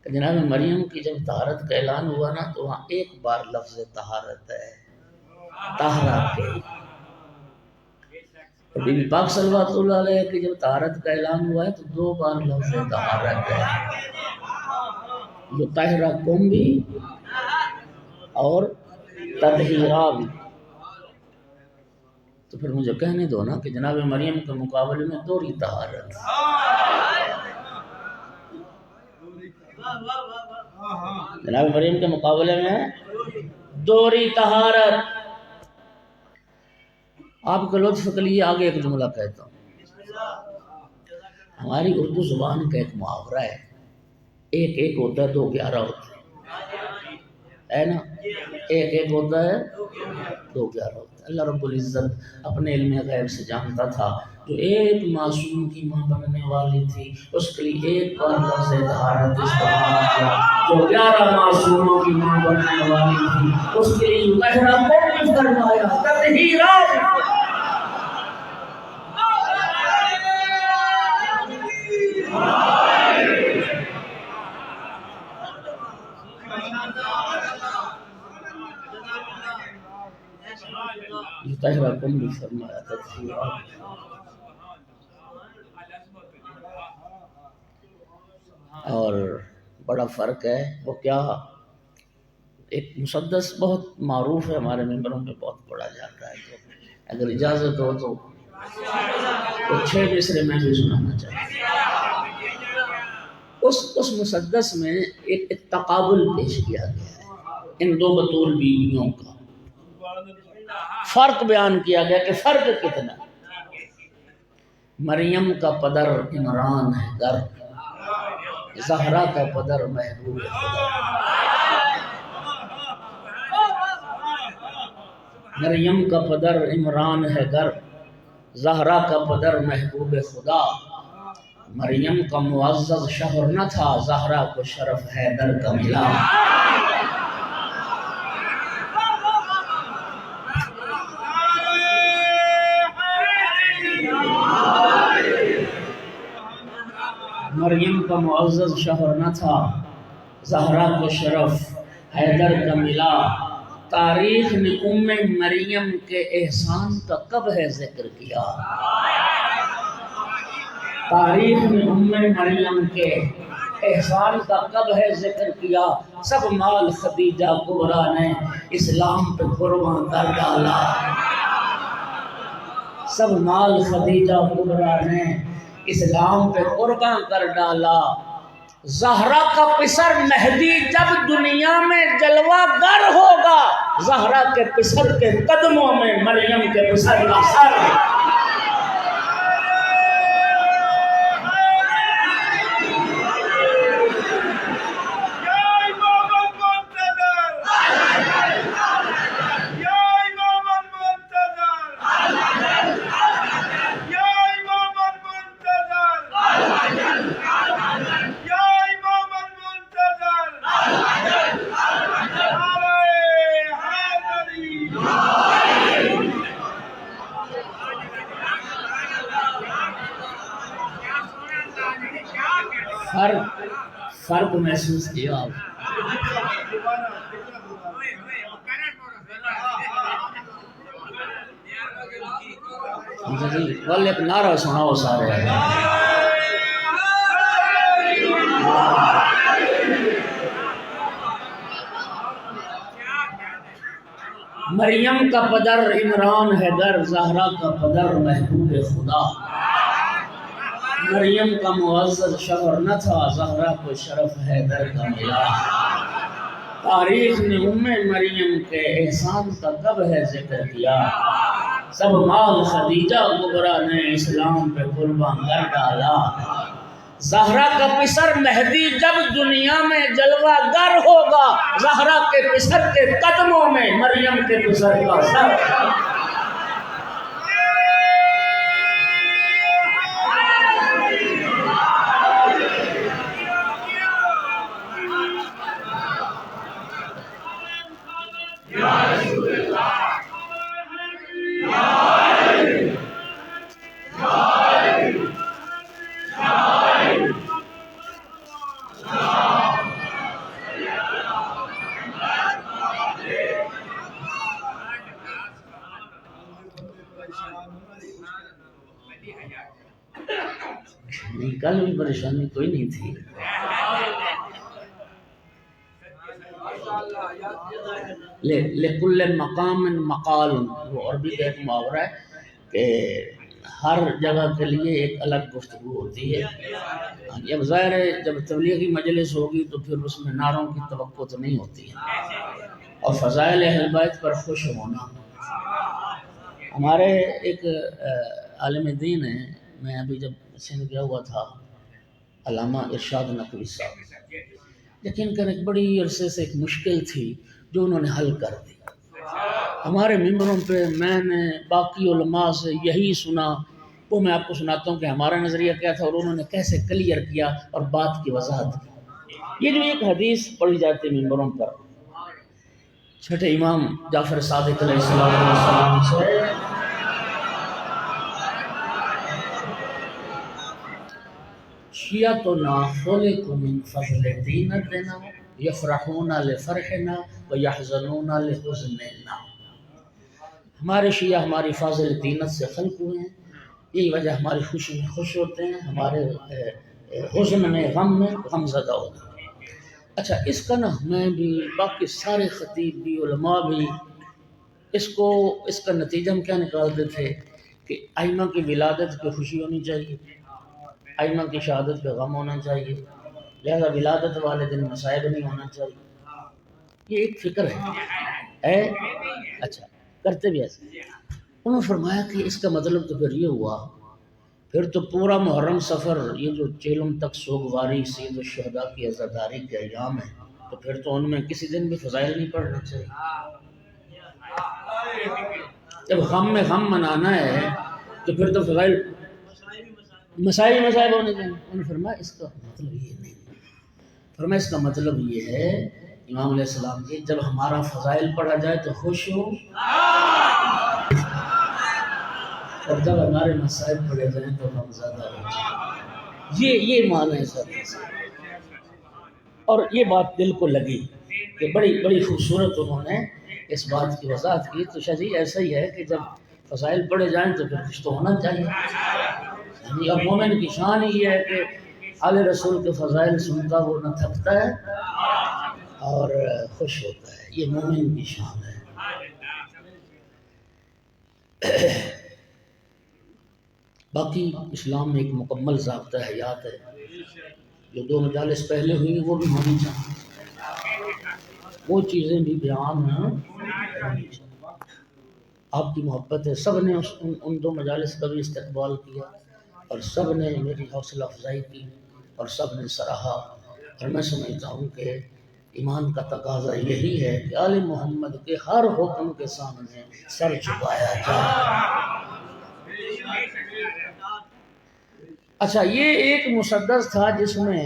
S2: کہ جناب مریم کی جب طہارت کا اعلان ہوا نا تو وہاں ایک بار لفظ طہارت ہے، طہرا کے. بی بی پاک صلوات اللہ علیہ کی جب طہارت کا اعلان ہوا ہے تو دو بار لفظ طہارت ہے، یطہرکم بھی اور تطہیرا بھی. تو پھر مجھے کہنے دو نا کہ جناب مریم کے مقابلے میں دوہری طہارت. جناب مریم کے مقابلے میں دوہری طہارت. آپ کے لطف کے لیے آگے ایک جملہ کہتا ہوں. ہماری اردو زبان کا ایک محاورہ ہے، ایک ایک ہوتا ہے 2 11 ہوتا ہے نا. ایک ایک ہوتا ہے 2 11 ہوتا ہے. اللہ رب العزت اپنے علم غیب سے جانتا تھا جو ایک معصوم کی ماں بننے والی تھی اس کے لیے ایک بار لفظ طہارت استعمال کیا. جو 11 معصوموں کی ماں بننے والی تھی اس کے لیے طہرکم بھی فرمایا، تطہیرا. یطہرکم بھی فرمایا تطہیرا۔ اور بڑا فرق ہے، وہ کیا، ایک مسدس بہت معروف ہے ہمارے ممبروں پہ، بہت پڑھا جاتا ہے، تو اگر اجازت ہو تو 6 مصرے میں بھی سنانا چاہتا ہوں۔ اس مسدس میں ایک تقابل پیش کیا گیا ہے ان 2 بطول بیویوں کا، فرق بیان کیا گیا کہ فرق کتنا۔ مریم کا پدر عمران ہے گر، زہرا کا پدر محبوب خدا۔ مریم کا پدر عمران ہے گر، زہرا کا پدر محبوب خدا۔ مریم کا معزز شوہر نہ تھا، زہرا کو شرف حیدر کا ملا۔ مریم کا معزز شوہر نہ تھا، زہرا کو شرف حیدر کا ملا۔ تاریخ نے ام مریم کے احسان کا کب ہے ذکر کیا؟ تاریخ نے ام مریم کے احسان کا کب ہے ذکر کیا؟ سب مال خدیجہ کبریٰ نے اسلام پہ قربان کر ڈالا۔ سب مال خدیجہ کبریٰ نے اسلام پہ قربان کر ڈالا۔ زہرا کا پسر مہدی جب دنیا میں جلوہ گر ہوگا، زہرا کے پسر کے قدموں میں مریم کے پسر کا سر۔ فرق محسوس کیا آپ؟ والے ایک نعرہ سناؤ سارے۔ مریم کا پدر عمران ہے گر، زہرا کا پدر محبوب خدا۔ مریم کا معزز شوہر نہ تھا، زہرا کو شرف حیدر کا ملا۔ تاریخ نے ام مریم کے احسان کا کب ہے ذکر کیا؟ سب مال خدیجہ کبریٰ نے اسلام پہ قربان کر ڈالا۔ زہرا کا پسر مہدی جب دنیا میں جلوہ گر ہوگا، زہرا کے پسر کے قدموں میں مریم کے پسر کا سر۔ کل بھی پریشانی کوئی نہیں تھی۔ لِكُلِّ مَقَامٍ مَقَالٌ، وہ عربی کا ایک محاورہ ہے کہ ہر جگہ کے لیے ایک الگ گفتگو ہوتی ہے۔ اب ظاہر ہے جب تبلیغی مجلس ہوگی تو پھر اس میں نعروں کی توقع تو نہیں ہوتی ہے، اور فضائل اہل بیت پر خوش ہونا۔ ہمارے ایک عالم دین ہیں، میں ابھی جب سندھ گیا ہوا تھا، علامہ ارشاد نقوی صاحب، لیکن ایک بڑی عرصے سے ایک مشکل تھی جو انہوں نے حل کر دی۔ ہمارے ممبروں پہ میں نے باقی علماء سے یہی سنا، وہ میں آپ کو سناتا ہوں کہ ہمارا نظریہ کیا تھا اور انہوں نے کیسے کلیئر کیا اور بات کی وضاحت کی۔ یہ جو ایک حدیث پڑھی جاتی ہے ممبروں پر، چھٹے امام جعفر صادق علیہ السلام سے، شیعتنا خلقوا من فضل دینتنا یفرحون لفرحنا ویحزنون لحزننا۔ ہمارے شیعہ ہماری فاضل دینت سے خلق ہوئے ہیں، یہی وجہ ہماری خوشی میں خوش ہوتے ہیں، ہمارے حزن میں غم زدہ ہوتے ہیں۔ اچھا اس کا نا میں بھی باقی سارے خطیب بھی علماء بھی اس کا نتیجہ ہم کیا نکالتے تھے کہ ائمہ کی ولادت پہ خوشی ہونی چاہیے، ائمہ کی شہادت پہ غم ہونا چاہیے، لہذا ولادت والے دن مصائب نہیں ہونا چاہیے۔ یہ ایک فکر ہے اچھا کرتے بھی ایسے۔ انہوں نے فرمایا کہ اس کا مطلب تو پھر یہ ہوا، پھر تو پورا محرم سفر یہ جو چیلم تک سوگواری سید الشہداء کی عزاداری کے ایام ہیں، تو پھر تو ان میں کسی دن بھی فضائل نہیں پڑھنا چاہیے۔ جب غم میں غم منانا ہے تو پھر تو فضائل مسائل ہونے چاہیے۔ انہوں نے فرمایا اس کا مطلب یہ نہیں، فرمایا اس کا مطلب یہ ہے امام علیہ السلام کی جب ہمارا فضائل پڑھا جائے تو خوش ہو، اور جب ہمارے مسائل پڑھے جائیں تو ہم زیادہ ہو جائیں۔ یہ معنی ہے سر، اور یہ بات دل کو لگی کہ بڑی خوبصورت انہوں نے اس بات کی وضاحت کی۔ تو شاہ جی ایسا ہی ہے کہ جب فضائل پڑھے جائیں تو پھر کچھ تو ہونا چاہیے، یعنی اب مومن کی شان یہ ہے کہ آل رسول کے فضائل سنتا وہ نہ تھکتا ہے اور خوش ہوتا ہے، یہ مومن کی شان ہے۔ باقی اسلام میں ایک مکمل ضابطہ حیات ہے، جو 2 مجالس پہلے ہوئی وہ بھی ہونی چاہیے، وہ چیزیں بھی بیان ہونی چاہیے۔ آپ کی محبت ہے، سب نے ان 2 مجالس کا بھی استقبال کیا اور سب نے میری حوصلہ افزائی کی اور سب نے سراہا، اور میں سمجھتا ہوں کہ ایمان کا تقاضا یہی ہے کہ آل محمد کے ہر حکم کے سامنے سر جھکایا جائے۔ اچھا یہ ایک مسدس تھا جس میں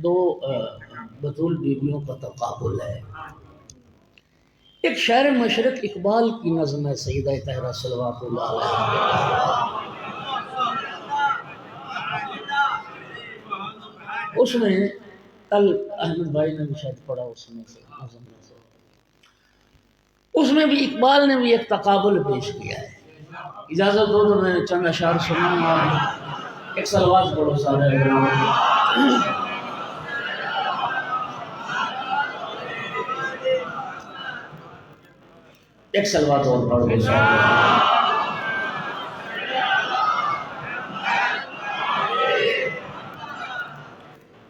S2: 2 بطول بیویوں کا تقابل ہے۔ ایک شاعر مشرق اقبال کی نظم ہے سیدہ طاہرہ صلوات اللہ علیہا، اس میں کل احمد بھائی نے بھی شاید پڑھا، اس میں سے نظم میں سے اس میں بھی اقبال نے بھی ایک تقابل پیش کیا ہے۔ اجازت دو تو میں چند اشعار سناؤں گا، ایک سلوات پڑھو سارے ایک سلوات اور پڑھو سارے۔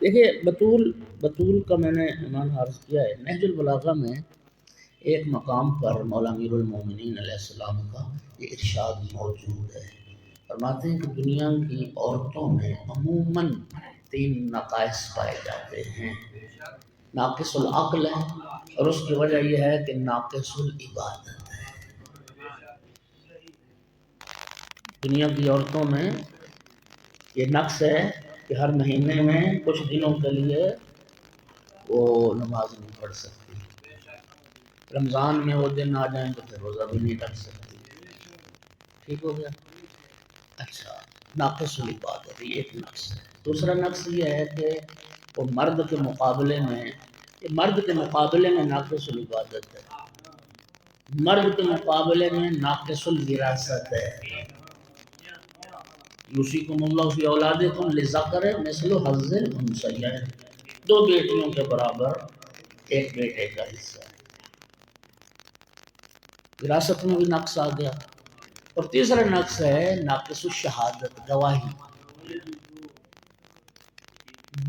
S2: دیکھیے بطول کا میں نے معنی عرض کیا ہے، نہج البلاغہ میں ایک مقام پر مولا امیر المومنین علیہ السلام کا یہ ارشاد موجود ہے، فرماتے ہیں کہ دنیا کی عورتوں میں عموماً 3 نقائص پائے جاتے ہیں، ناقص العقل ہے، اور اس کی وجہ یہ ہے کہ ناقص العبادت ہے۔ دنیا کی عورتوں میں یہ نقص ہے کہ ہر مہینے میں کچھ دنوں کے لیے وہ نماز نہیں پڑھ سکتی، رمضان میں وہ دن آ جائیں تو پھر روزہ بھی نہیں رکھ سکتی۔ ٹھیک ہو گیا؟ اچھا ناقص العبادت یہ ایک نقص ہے۔ دوسرا نقص یہ ہے کہ وہ مرد کے مقابلے میں ناقص العبادت ہے، مرد کے مقابلے میں ناقص الوراثت ہے۔ یوصیکم اللہ فی اولادکم للذکر مثل حظ الانثیین، 2 بیٹیوں کے برابر ایک بیٹے کا حصہ ہے، وراثت میں بھی نقص آ گیا۔ اور تیسرا نقص ہے ناقص الشہادت، گواہی،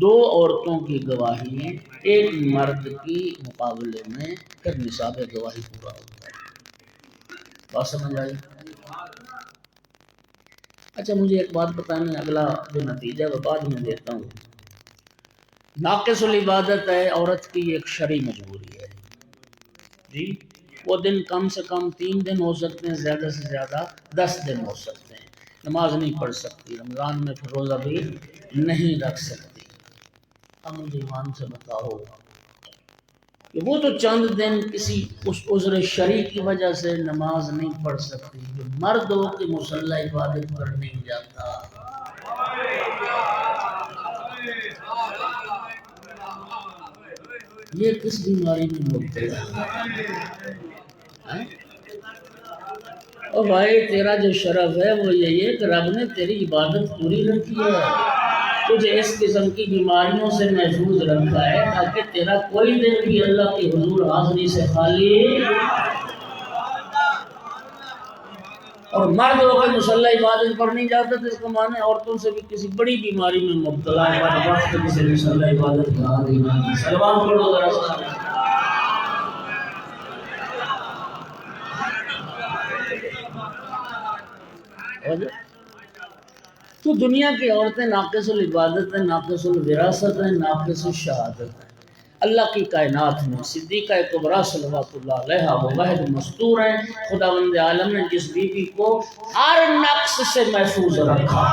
S2: 2 عورتوں کی گواہی ایک مرد کی مقابلے میں پھر نصاب گواہی پورا ہوتا ہے۔ بات سمجھ آئی؟ اچھا مجھے ایک بات بتانا، اگلا جو نتیجہ وہ بعد میں دیتا ہوں۔ ناقص العبادت ہے عورت کی ایک شرعی مجبوری ہے جی، وہ دن کم سے کم 3 دن ہو سکتے ہیں، زیادہ سے زیادہ 10 دن ہو سکتے ہیں، نماز نہیں پڑھ سکتی، رمضان میں پھر روزہ بھی نہیں رکھ سکتی۔ اب مجھے ایمان سے بتاؤ کہ وہ تو چند دن کسی اس عذر شرعی کی وجہ سے نماز نہیں پڑھ سکتی، جو مرد ہو کہ مصلی عبادت پر نہیں جاتا، یہ کس بیماری میں مبتلا ہے؟ اور بھائی تیرا جو شرف ہے وہ یہی ہے کہ رب نے تیری عبادت پوری رکھی ہے، تجھے اس قسم کی بیماریوں سے محفوظ رکھا ہے تاکہ تیرا کوئی دن بھی اللہ کی حضور حاضری سے خالی۔ اور مرد ہو کے مصلی عبادت پر نہیں جاتا تو اس کو مانے عورتوں سے بھی کسی بڑی بیماری میں مبتلا ہے، پر وقت کسی مصلی عبادت کا حاضر نہیں۔ سلام پڑھو ذرا سا۔ تو دنیا کی عورتیں ناقص العبادت ہیں، ناقص الوراثت ہیں، ناقص الشہادت ہیں۔ اللہ کی کائنات میں صدیقہ کبریٰ صلوات اللہ علیہ وہ واحد مستور ہیں، خداوند عالم نے جس بیوی کو ہر نقص سے محفوظ رکھا۔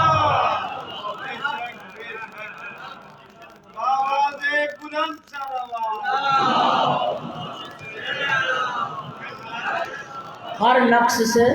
S2: ہر نقص سے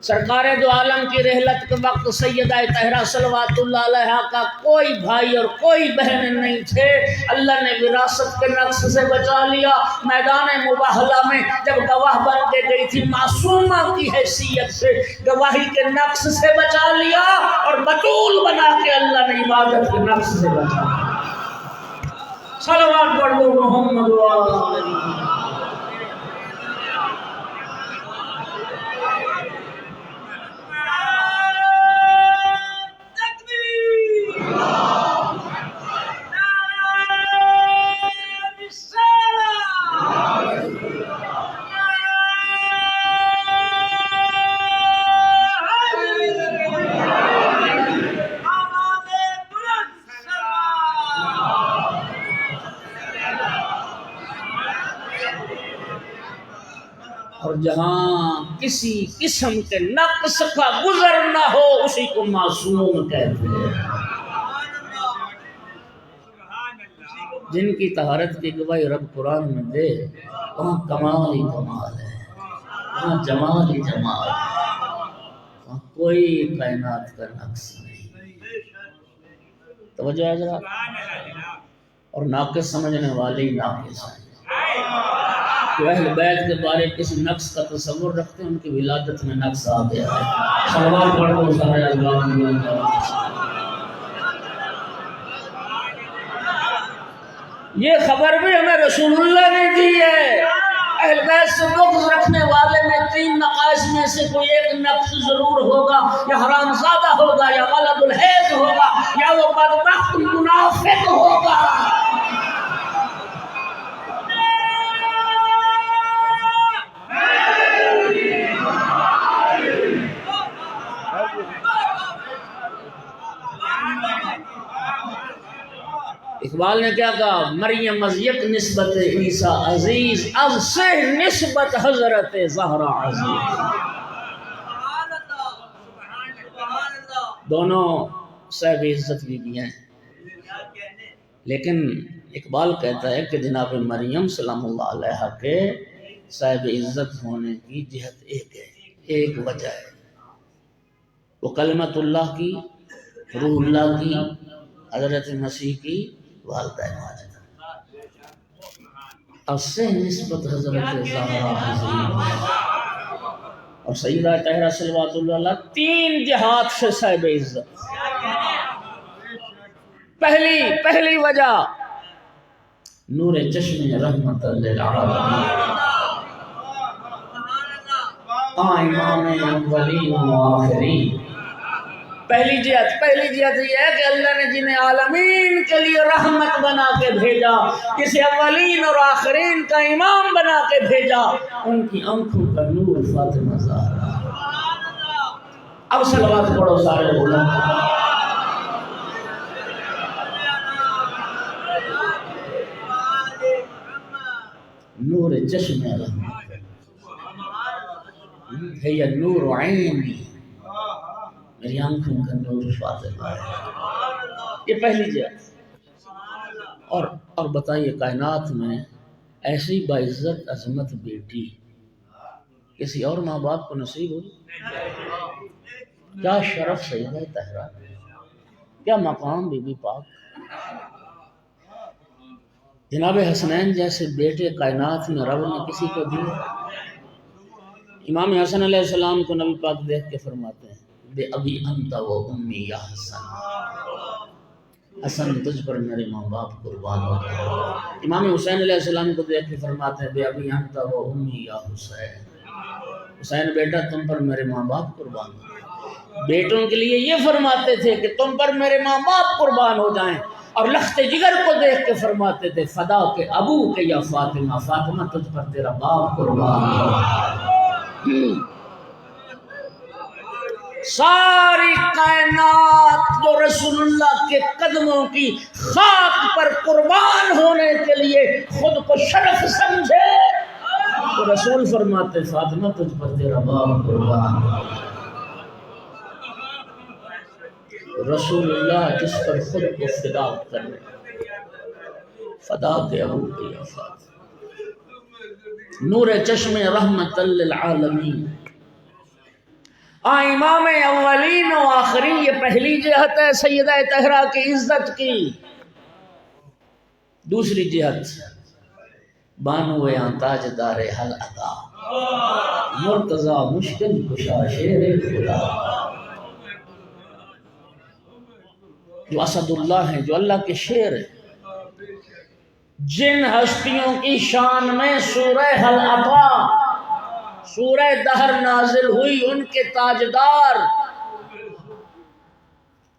S2: سرکار دو عالم کی رحلت کے وقت سیدہ طاہرہ صلوات اللہ علیہ کا کوئی بھائی اور کوئی بہن نہیں تھے، اللہ نے وراثت کے نقص سے بچا لیا۔ میدان مباہلہ میں جب گواہ بن کے گئی تھی معصومہ کی حیثیت سے، گواہی کے نقص سے بچا لیا، اور بطول بنا کے اللہ نے عبادت کے نقص سے بچا لیا۔ صلوات پڑھ دو محمد و اور جہاں کسی قسم کے نقص کا گزر نہ ہو اسی کو معصوم کہتے ہیں۔ جن کی طہارت کی گواہی رب قرآن میں دے وہاں کمال ہی کمال ہے، وہاں جمال ہی جمال ہے، وہاں کوئی کائنات کا نقص نہیں۔ توجہ ہے ذرا۔ اور ناقص سمجھنے والے ہی ناقص ہیں۔ تو اہل بیت کے بارے کسی نقص کا تصور رکھتے ہیں، ان کی ولادت میں نقص آ گیا ہے۔ صلوات پڑھو سارے اللہ۔ یہ خبر بھی ہمیں رسول اللہ نے دی ہے، اہل بیت سے بغض رکھنے والے میں 3 نقائص میں سے کوئی ایک نقص ضرور ہوگا، یا حرام زادہ ہوگا، یا ولد الحیض ہوگا، یا وہ بدبخت منافق ہوگا۔ اقبال نے کیا کہا؟ مریم از یک نسبت عیسیٰ عزیز، از سے نسبت حضرت زہرا عزیز۔ دونوں صاحب عزت بیویاں ہیں، لیکن اقبال کہتا ہے کہ جناب مریم سلام اللہ علیہ کے صاحب عزت ہونے کی جہت ایک ہے، ایک وجہ ہے، وہ کلمت اللہ کی، روح اللہ کی، حضرت مسیح کی والدہ ماجدہ، اس سے نسبت حضرت زہرا عزیز۔ اور سیدہ طاہرہ صلوات اللہ علیہ 3 جہات سے صاحب عزت۔ پہلی وجہ نور چشم رحمت للعالمین، امام اولین و آخرین۔ پہلی جہت یہ ہے کہ اللہ نے جنہیں عالمین کے لیے رحمت بنا کے بھیجا، کسی اولین اور آخرین کا امام بنا کے بھیجا، ان کی آنکھوں کا نور فاطمہ زہرا۔ اب صلوات پڑھو سارے علماء۔ نور چشم رحمت ہے، یا نور عینی، میری آنکھوں کا نور فاطمہ ہے۔ یہ پہلی جہت۔ اور بتائیے کائنات میں ایسی باعزت عظمت بیٹی کسی اور ماں باپ کو نصیب ہوئی؟ کیا شرف سیدہ طاہرہ، کیا مقام بی بی پاک۔ جناب حسنین جیسے بیٹے کائنات میں رب نے کسی کو دیے؟ امام حسن علیہ السلام کو نبی پاک دیکھ کے فرماتے ہیں بے ابی انت و امی یا حسن، حسن تجھ پر میرے ماں باپ قربان ہو گئے۔ امام حسین علیہ السلام کو دیکھ کے فرماتے ہیں بے ابی انت و امی یا حسین، حسین بیٹا تم پر میرے ماں باپ قربان ہو گئے۔ بیٹوں کے لیے یہ فرماتے تھے کہ تم پر میرے ماں باپ قربان ہو جائیں، اور لخت جگر کو دیکھ کے فرماتے تھے فدا کے ابو کے یا فاطمہ، فاطمہ تجھ پر تیرا باپ قربان ہو۔ ساری کائنات جو رسول اللہ کے قدموں کی خاک پر قربان ہونے کے لیے خود کو شرف سمجھے، تو رسول فرماتے فاطمہ تجھ پر تیرا باپ قربان ہو۔ رسول اللہ جس پر خود کو فدا کرے، فدا کے ابو کے یا فاطمہ، نور چشم رحمت للعالمین، امام اولین و آخرین۔ یہ پہلی جہت ہے سیدہ طاہرہ کی عزت کی۔ دوسری جہت بانو تاجدار حل عطا، مرتضی مشکل کشا شیر خدا، جو اسد اللہ ہیں، جو اللہ کے شیر ہیں، جن ہستیوں کی شان میں سورہ حل عطا، سورہ دہر نازل ہوئی، ان کے تاجدار،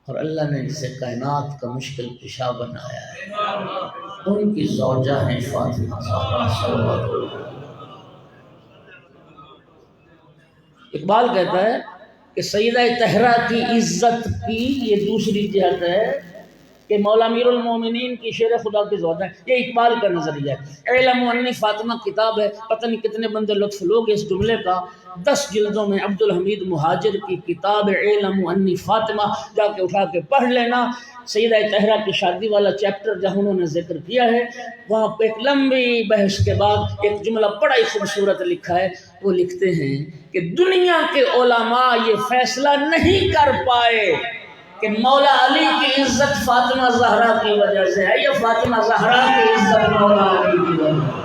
S2: اور اللہ نے جسے کائنات کا مشکل کشا بنایا ہے، ان کی زوجہ ہیں فاطمہ زہرا صلوات اللہ۔ اقبال کہتا ہے کہ سیدہ طاہرہ کی عزت کی یہ دوسری جہت ہے کہ مولا امیر المومنین کی شیر خدا کی زوجہ ہے۔ یہ اقبال کا نظریہ ہے۔ اعلم انی فاطمہ کتاب ہے، پتہ نہیں کتنے بندے لطف لوگ اس جملے کا، 10 جلدوں میں عبد الحمید مہاجر کی کتاب اعلم انی فاطمہ، جا کے اٹھا کے پڑھ لینا۔ سیدہ طاہرہ کی شادی والا چیپٹر جہاں انہوں نے ذکر کیا ہے، وہاں پہ ایک لمبی بحث کے بعد ایک جملہ بڑا ہی خوبصورت لکھا ہے۔ وہ لکھتے ہیں کہ دنیا کے علماء یہ فیصلہ نہیں کر پائے کہ مولا علی کی عزت فاطمہ زہرا کی وجہ سے ہے یا فاطمہ زہرا کی عزت مولا علی کی وجہ سے۔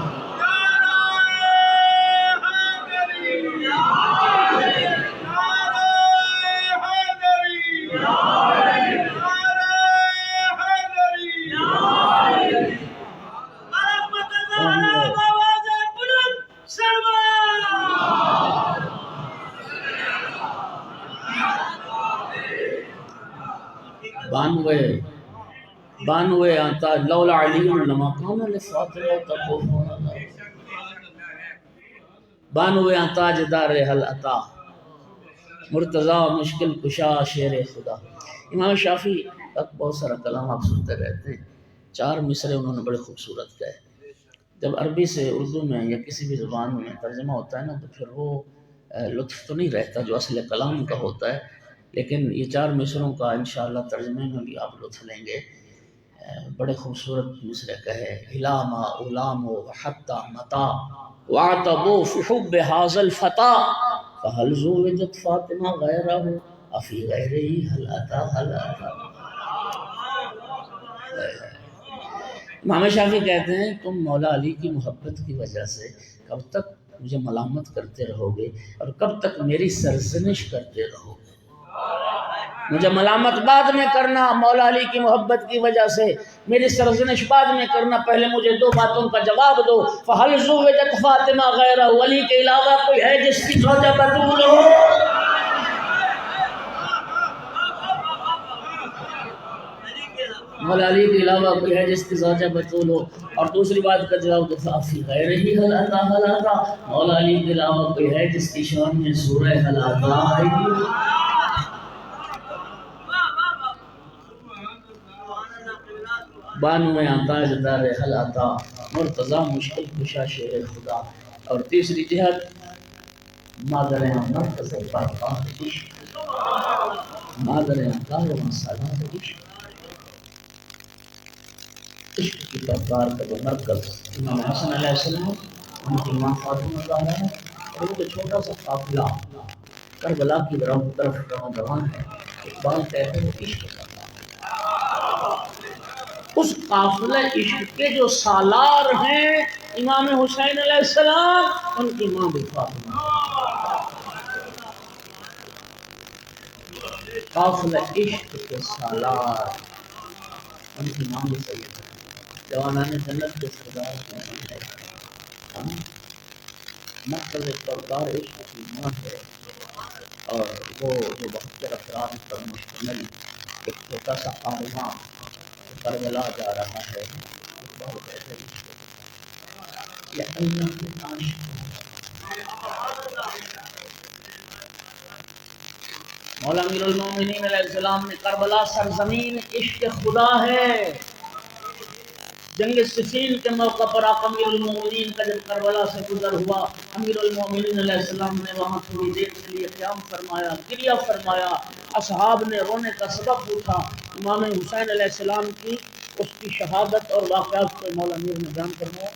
S2: بانوے آتا لولا علی لما کان لفاطمہ تقوم، بانوے تاجدار حل عطا، مرتضی مشکل کشا شیر خدا۔ امام شافعی کا بہت سارا کلام آپ سنتے رہتے ہیں، 4 مصرے انہوں نے بڑے خوبصورت کہے۔ جب عربی سے اردو میں یا کسی بھی زبان میں ترجمہ ہوتا ہے نا تو پھر وہ لطف تو نہیں رہتا جو اصل کلام کا ہوتا ہے، لیکن یہ 4 مصروں کا انشاءاللہ ترجمے میں بھی آپ لطف لیں گے۔ بڑے خوبصورت مصرے کہے، ہلاما علام حتی متا وعتبو فی حب حاض الفتا فہل زوجت فاطمہ غیرہ افی غیرہی حل عطا حل عطا۔ امام شافعی کہتے ہیں تم مولا علی کی محبت کی وجہ سے کب تک مجھے ملامت کرتے رہو گے اور کب تک میری سرزنش کرتے رہو گے؟ مجھے ملامت بعد میں کرنا مولا علی کی محبت کی وجہ سے، میری سرزنش بعد میں کرنا، پہلے مجھے 2 باتوں کا جواب دو۔ فَهَلْ زُوِّجَتْ فاطمہ غیرہ، علی کے علاوہ کوئی ہے جس کی زوجہ بتول ہو؟ مولا علی کے علاوہ کوئی ہے جس کی زوجہ بتول ہو؟ اور دوسری بات کا جواب دو فی غیرہ حل عطا حل عطا، مولا علی کے علاوہ کوئی ہے جس کی شان میں سورہ حل عطا آئی گی؟ بانوے تاجدار حل عطا، مرتضی مشکل کشا شیر خدا۔ اور تیسری جہت مادر مرکز پاکان عشق، مادر اقدار و مسالات عشق، عشق کی پرکار کا جو مرکز امام حسن علیہ السلام، ان کی ماں فاطمہ زہرا ہے، اور ان کے چھوٹا سا قافلہ کربلا کی طرف روان ہے۔ اقبال کہتے ہیں عشق کا اس قافلہ عشق کے جو سالار ہیں امام حسین علیہ السلام، ان کی ماں بھی فاطمہ، قافلہ عشق کے سالار، ان کی نام سید جوانان جنت کے سردار ہیں۔ ہم مقصد سردار عشق کی ماں ہے، اور وہ جو 72 افراد پر مشتمل ایک چھوٹا سا کارواں کربلا جا رہا ہے، بہت ایسے یہ اللہ کے عاشق ہیں۔ مولا امیر المومنین علیہ السلام نے کربلا سرزمین عشق خدا ہے۔ جنگ صفین کے موقع پر آقا امیر المومنین کا جب کربلا سے گزر ہوا، امیر المومنین علیہ السلام نے وہاں تھوڑی دیر کے لیے قیام فرمایا، گریہ فرمایا، اصحاب نے رونے کا سبب پوچھا۔ امام حسین علیہ السلام کی اس کی شہادت اور واقعات کو مولا امیر نے بیان فرمایا،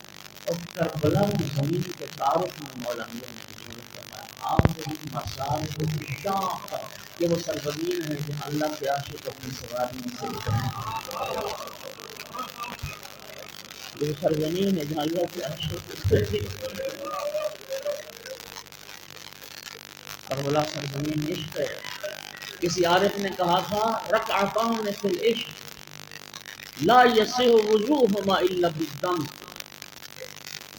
S2: اور کربلا کی زمین کے تعارف میں مولا امیر نے فرمایا آپ کی مسال کو شاخ، یہ وہ سرزمین ہے جہاں اللہ کے عاشق اپنی سواری میں سے یہ سرزمین ہے جہاں اللہ کے عاشق کربلا سرزمین عشق ہے۔ کسی عارف نے کہا تھا رکعتان فی العشق لا یصح وضوءہما الا بالدم،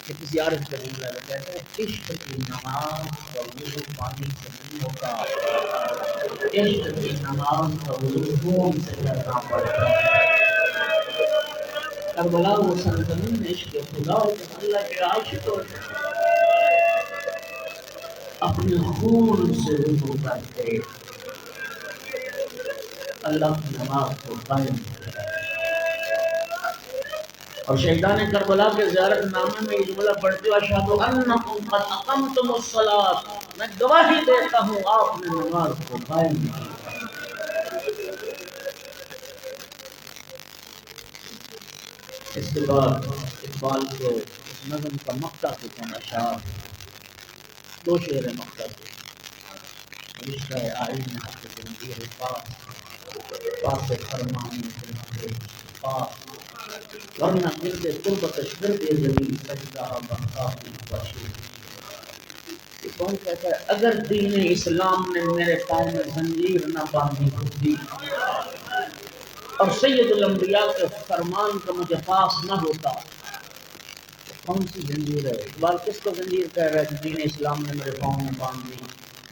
S2: کہ کسی عارف کا جملہ ہے، کہتا ہے عشق کی نماز کا وضو پانی سے نہیں ہوتا، عشق کی نماز کا وضو خون سے کرنا پڑتا ہے۔ کربلا وہ سرزمین عشق خدا ہے کہ اللہ کے عاشق اپنے خون سے وضو کرتے اللہ کی نماز کو قائم کرتے۔ اور شہیدان کربلا کے زیارت نامے میں یہ جملہ پڑھتے ہو اشہد انکم قد اقمتم الصلاۃ، میں گواہی دیتا ہوں آپ نے نماز کو قائم کیا۔ اس کے بعد اقبال کے اس نظم کا مقطع کے چند اشعار، دو شعر مقطع کے، رشتہ آئین حق زندگی پاس فرمانی پاس ورنہ گرد قربت شرد زمین سجدہ بخا کی باشی۔ یہ کون کہتا ہے اگر دین اسلام نے میرے پاؤں میں زنجیر نہ باندھی ہوتی اور سید الانبیاء کے فرمان کا مجھے پاس نہ ہوتا، کون سی زنجیر ہے؟ اقبال کس کو زنجیر کہہ رہا ہے کہ دین اسلام نے میرے پاؤں میں باندھ دی؟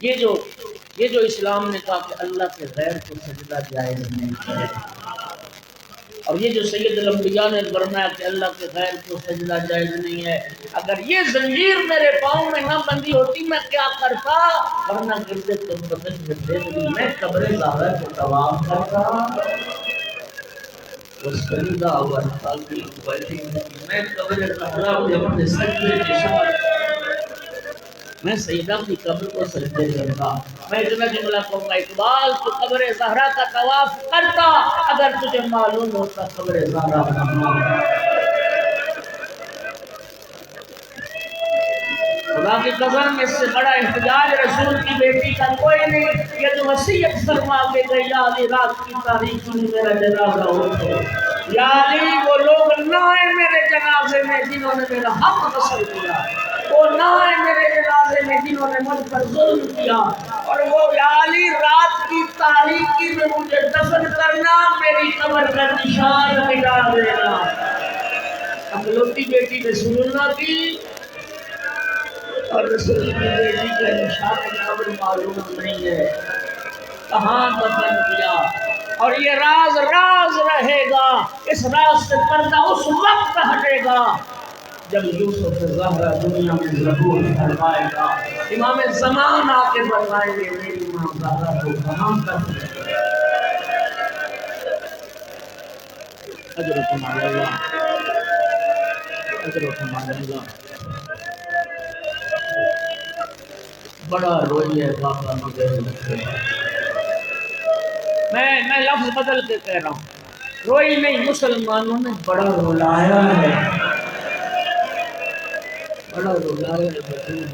S2: یہ جو اسلام نے کہا کہ اللہ کے غیر کو سجدہ جائز نہیں ہے، اور یہ جو سید الانبیاء نے فرمایا کہ اللہ کے غیر کو سجدہ جائز نہیں ہے، اگر یہ زنجیر میرے پاؤں میں نہ بندھی ہوتی میں کیا کرتا؟ ورنہ گردے تم میں قبر زہرا کو طواف کرتا، وسجدہ ورقی میں قبر زہرا کو اپنے سجدے کے میں سیدہ کی قبر کو سجدے کرتا۔ میں اتنا جملہ کہوں گا اقبال تو قبر زہرا کا طواف کرتا اگر تجھے معلوم ہوتا قبر زہرا کہاں۔ خدا کی قسم اس سے بڑا احتجاج رسول کی بیٹی کا کوئی نہیں، یہ جو وصیت فرما کے گئی یا علی رات کی تاریخ میں میرا جنازہ ہو، یا علی وہ لوگ نہ آئے میرے جنازے میں جنہوں نے میرا حق غصب کیا، وہ نہ آئے میرے جنازے میں جنہوں نے مجھ پر ظلم کیا، اور وہ یا علی رات کی تاریکی میں مجھے دفن کرنا، میری قبر کا نشان مٹا دینا۔ اکلوتی بیٹی رسول اللہ کی اور رسول کی بیٹی کا نشان قبر معلوم نہیں ہے، کہاں دفن کیا، اور یہ راز راز رہے گا۔ اس راز سے پردہ اس وقت ہٹے گا جب یوسف زہرا دنیا میں ظہور فرمائے گا، امام زمان آ کے بتائیں گے میری ماں زہرا کو کہاں تک۔ اجرکم علی اللہ، اجرکم علی اللہ۔ بڑا روئی ہے بابا مگر میں لفظ بدل کے کہہ رہا ہوں، روئی نہیں، مسلمانوں نے بڑا رلایا ہے، بڑا رلایا ہے۔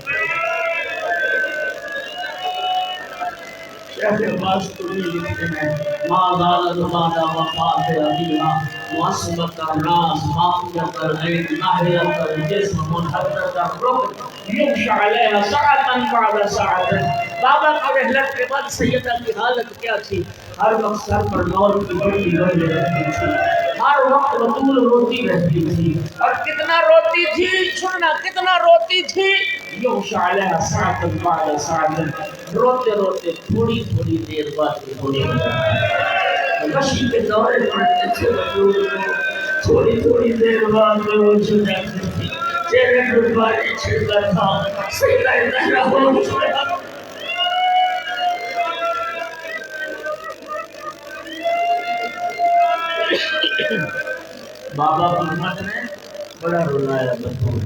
S2: شیخ عباس قلی لکھتے ہیں ما زالت بعد وفات ابیہا معصبت الراس باقیت العین ناحیت الجسم منحدت الرکن یغشى علیہا ساعة بعد ساعة بابا کی رحلت کے بعد سیدہ کی حالت کیا تھی؟ ہر وقت سر پر نور کی بڑی بڑی رہتی تھی، ہر وقت بطول روتی رہتی تھی، اور کتنا روتی تھی سننا، کتنا روتی تھی، یغشی علیہا ساعۃ بعد ساعۃ، روتے روتے تھوڑی تھوڑی دیر بعد رونے لگا۔ غشی کے دورے پڑتے تھے بطول کو، تھوڑی تھوڑی دیر بعد وہ جاتی تھی، چہرے پر پانی چھڑتا تھا، سیدہ زہرا ہوش میں آ بابا کی امت نے بڑا رولایا بطول۔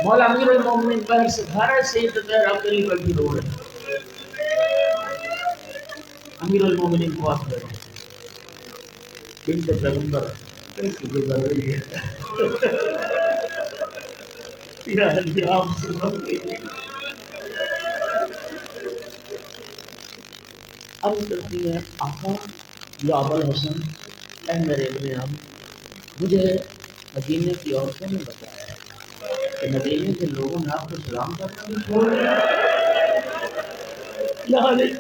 S2: مولا امیر المومنین باہر سے گھر ہے، سیدہ زہرا اکیلی بیٹھی رو رہی، امیر المومنین کو آ کر بنت پیغمبر کیسی گزر رہی ہے، یا علی آپ سے بندی اب کرتی ہے، آقا یا ابوالحسن، اے میرے ابن عم، مجھے مدینے کی عورتوں نے بتایا کہ مدینے کے لوگوں نے آپ کو سلام کرنا بھی چھوڑ دیا۔ یا علی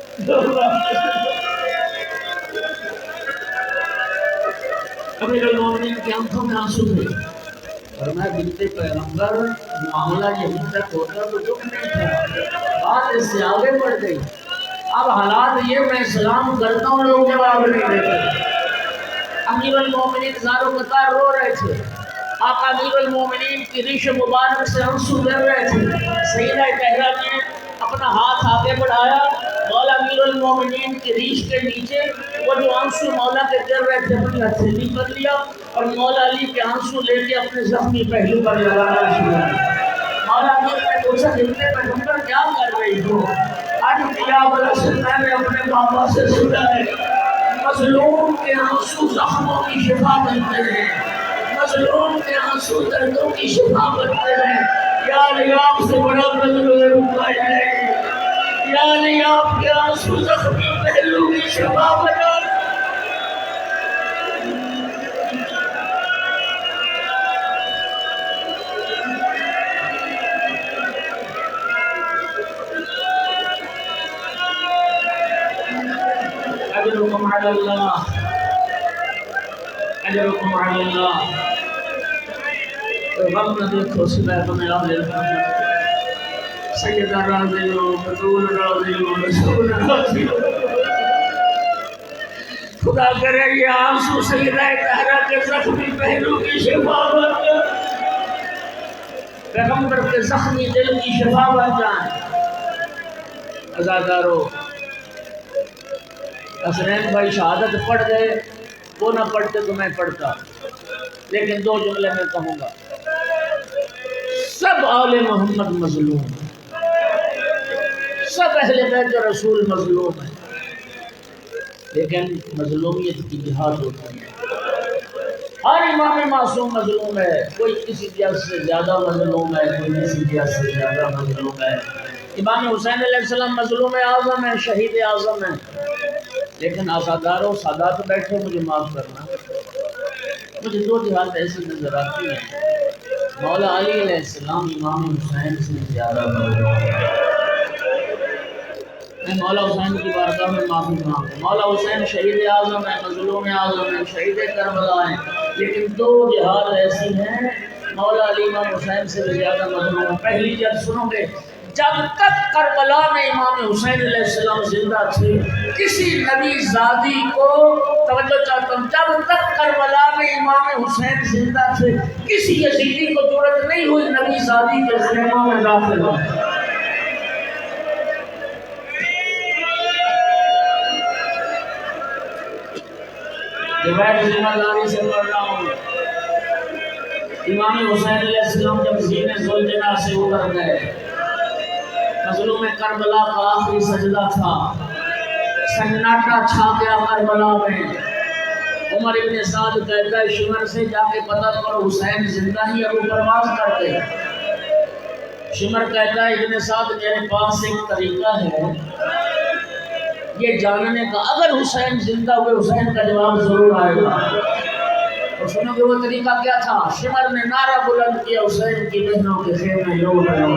S2: امیر المومنین کی آنکھوں میں آنسو تھے، اور میں بنت پیغمبر معاملہ یہیں تک ہوتا تو دکھ نہیں تھا، بات اس سے آگے بڑھ گئی، اب حالات یہ میں سلام کرتا ہوں لوگ جواب نہیں دیتے۔ امیر المومنین زارو قطار رو رہے تھے، آقا امیر المومنین کی ریش مبارک سے آنسو گر رہے تھے، سیدہ طاہرہ نے اپنا ہاتھ آگے بڑھایا، مولا امیر المومنین کی ریش کے نیچے وہ جو آنسو مولا کے گر رہے تھے اپنی ہتھیلی کر لیا، اور مولا علی کے آنسو لے کے اپنے زخمی پہلو پر لگانا شروع کیا۔ مولا امیر نے پوچھا بنت پیغمبر کیا کر رہی ہو؟ آج یا ابوالحسن میں نے اپنے بابا سے سنا ہے مظلوم کے آنسو زخموں کی شفا بنتے ہیں، مظلوم کے آنسو دردوں کی شفا بنتے ہیں، یا علی آپ سے بڑا مظلوم کوئی نہیں، یا علی آپ کے آنسو زخمی پہلو کی شفا بنا۔ اجرکم علی اللہ، اجرکم علی اللہ۔ غم نہ دیکھو سوائے غم اہل محمد، سیدہ راضی ہو، بطول راضی ہو، رسول راضی ہو، خدا کرے یہ آنسو سیدہ طاہرہ کے زخمی پہلو کی شفا بن جائے، پیغمبر کے زخمی دل کی شفا بن جائیں۔ عزادارو، حسنین بھائی شہادت پڑھ گئے، وہ نہ پڑھتے تو میں پڑھتا، لیکن دو جملے میں کہوں گا، سب آل محمد مظلوم، سب اہل بیت رسول مظلوم ہیں، لیکن مظلومیت کی جہاد ہوتی ہے، ہر امام معصوم مظلوم ہے، کوئی کسی جہت سے زیادہ مظلوم ہے، کوئی کسی جہت سے زیادہ مظلوم ہے۔ امام حسین علیہ السلام مظلوم اعظم ہیں، شہید اعظم ہیں، لیکن آزاداروں سادات بیٹھے مجھے معاف کرنا، مجھے دو جہات ایسی نظر آتی ہیں، مولا علی علیہ السلام امام حسین سے زیادہ مظلوم ہے۔ میں مولا حسین کی بارگاہ میں معافی مانگتا ہوں، مولا حسین شہید اعظم ہے، مظلوم اعظم ہے، شہید کربلا ہیں، لیکن دو جہات ایسی ہیں مولا علی امام حسین سے زیادہ مظلوم ہے۔ پہلی جب سنو گے، جب تک کربلا میں امام حسین علیہ السلام زندہ تھے، کسی نبی زادی کو، توجہ چاہتا ہوں، جب تک کربلا میں امام حسین زندہ تھے، کسی یزیدی کو جرأت نہیں ہوئی نبی زادی کے خیمہ میں داخل ہو۔ روایت ذمہ داری سے پڑھ رہا ہوں، امام حسین علیہ السلام جب زین ذوالجناح سے اتر گئے، مظلوم کربلا کا آخری سجدہ تھا، سناٹا چھا گیا کربلا میں، عمر ابن سعد کہتا ہے شمر سے جا کے پتہ کرو حسین زندہ ہی ابو پرواز کرتے۔ شمر کہتا ہے ابن سعد میرے پاس ایک طریقہ ہے یہ جاننے کا، اگر حسین زندہ ہوئے حسین کا جواب ضرور آئے گا۔ اور سنو کہ وہ طریقہ کیا تھا؟ شمر نے نعرہ بلند کیا، حسین کی بہنوں کے خیمے لوٹ لو۔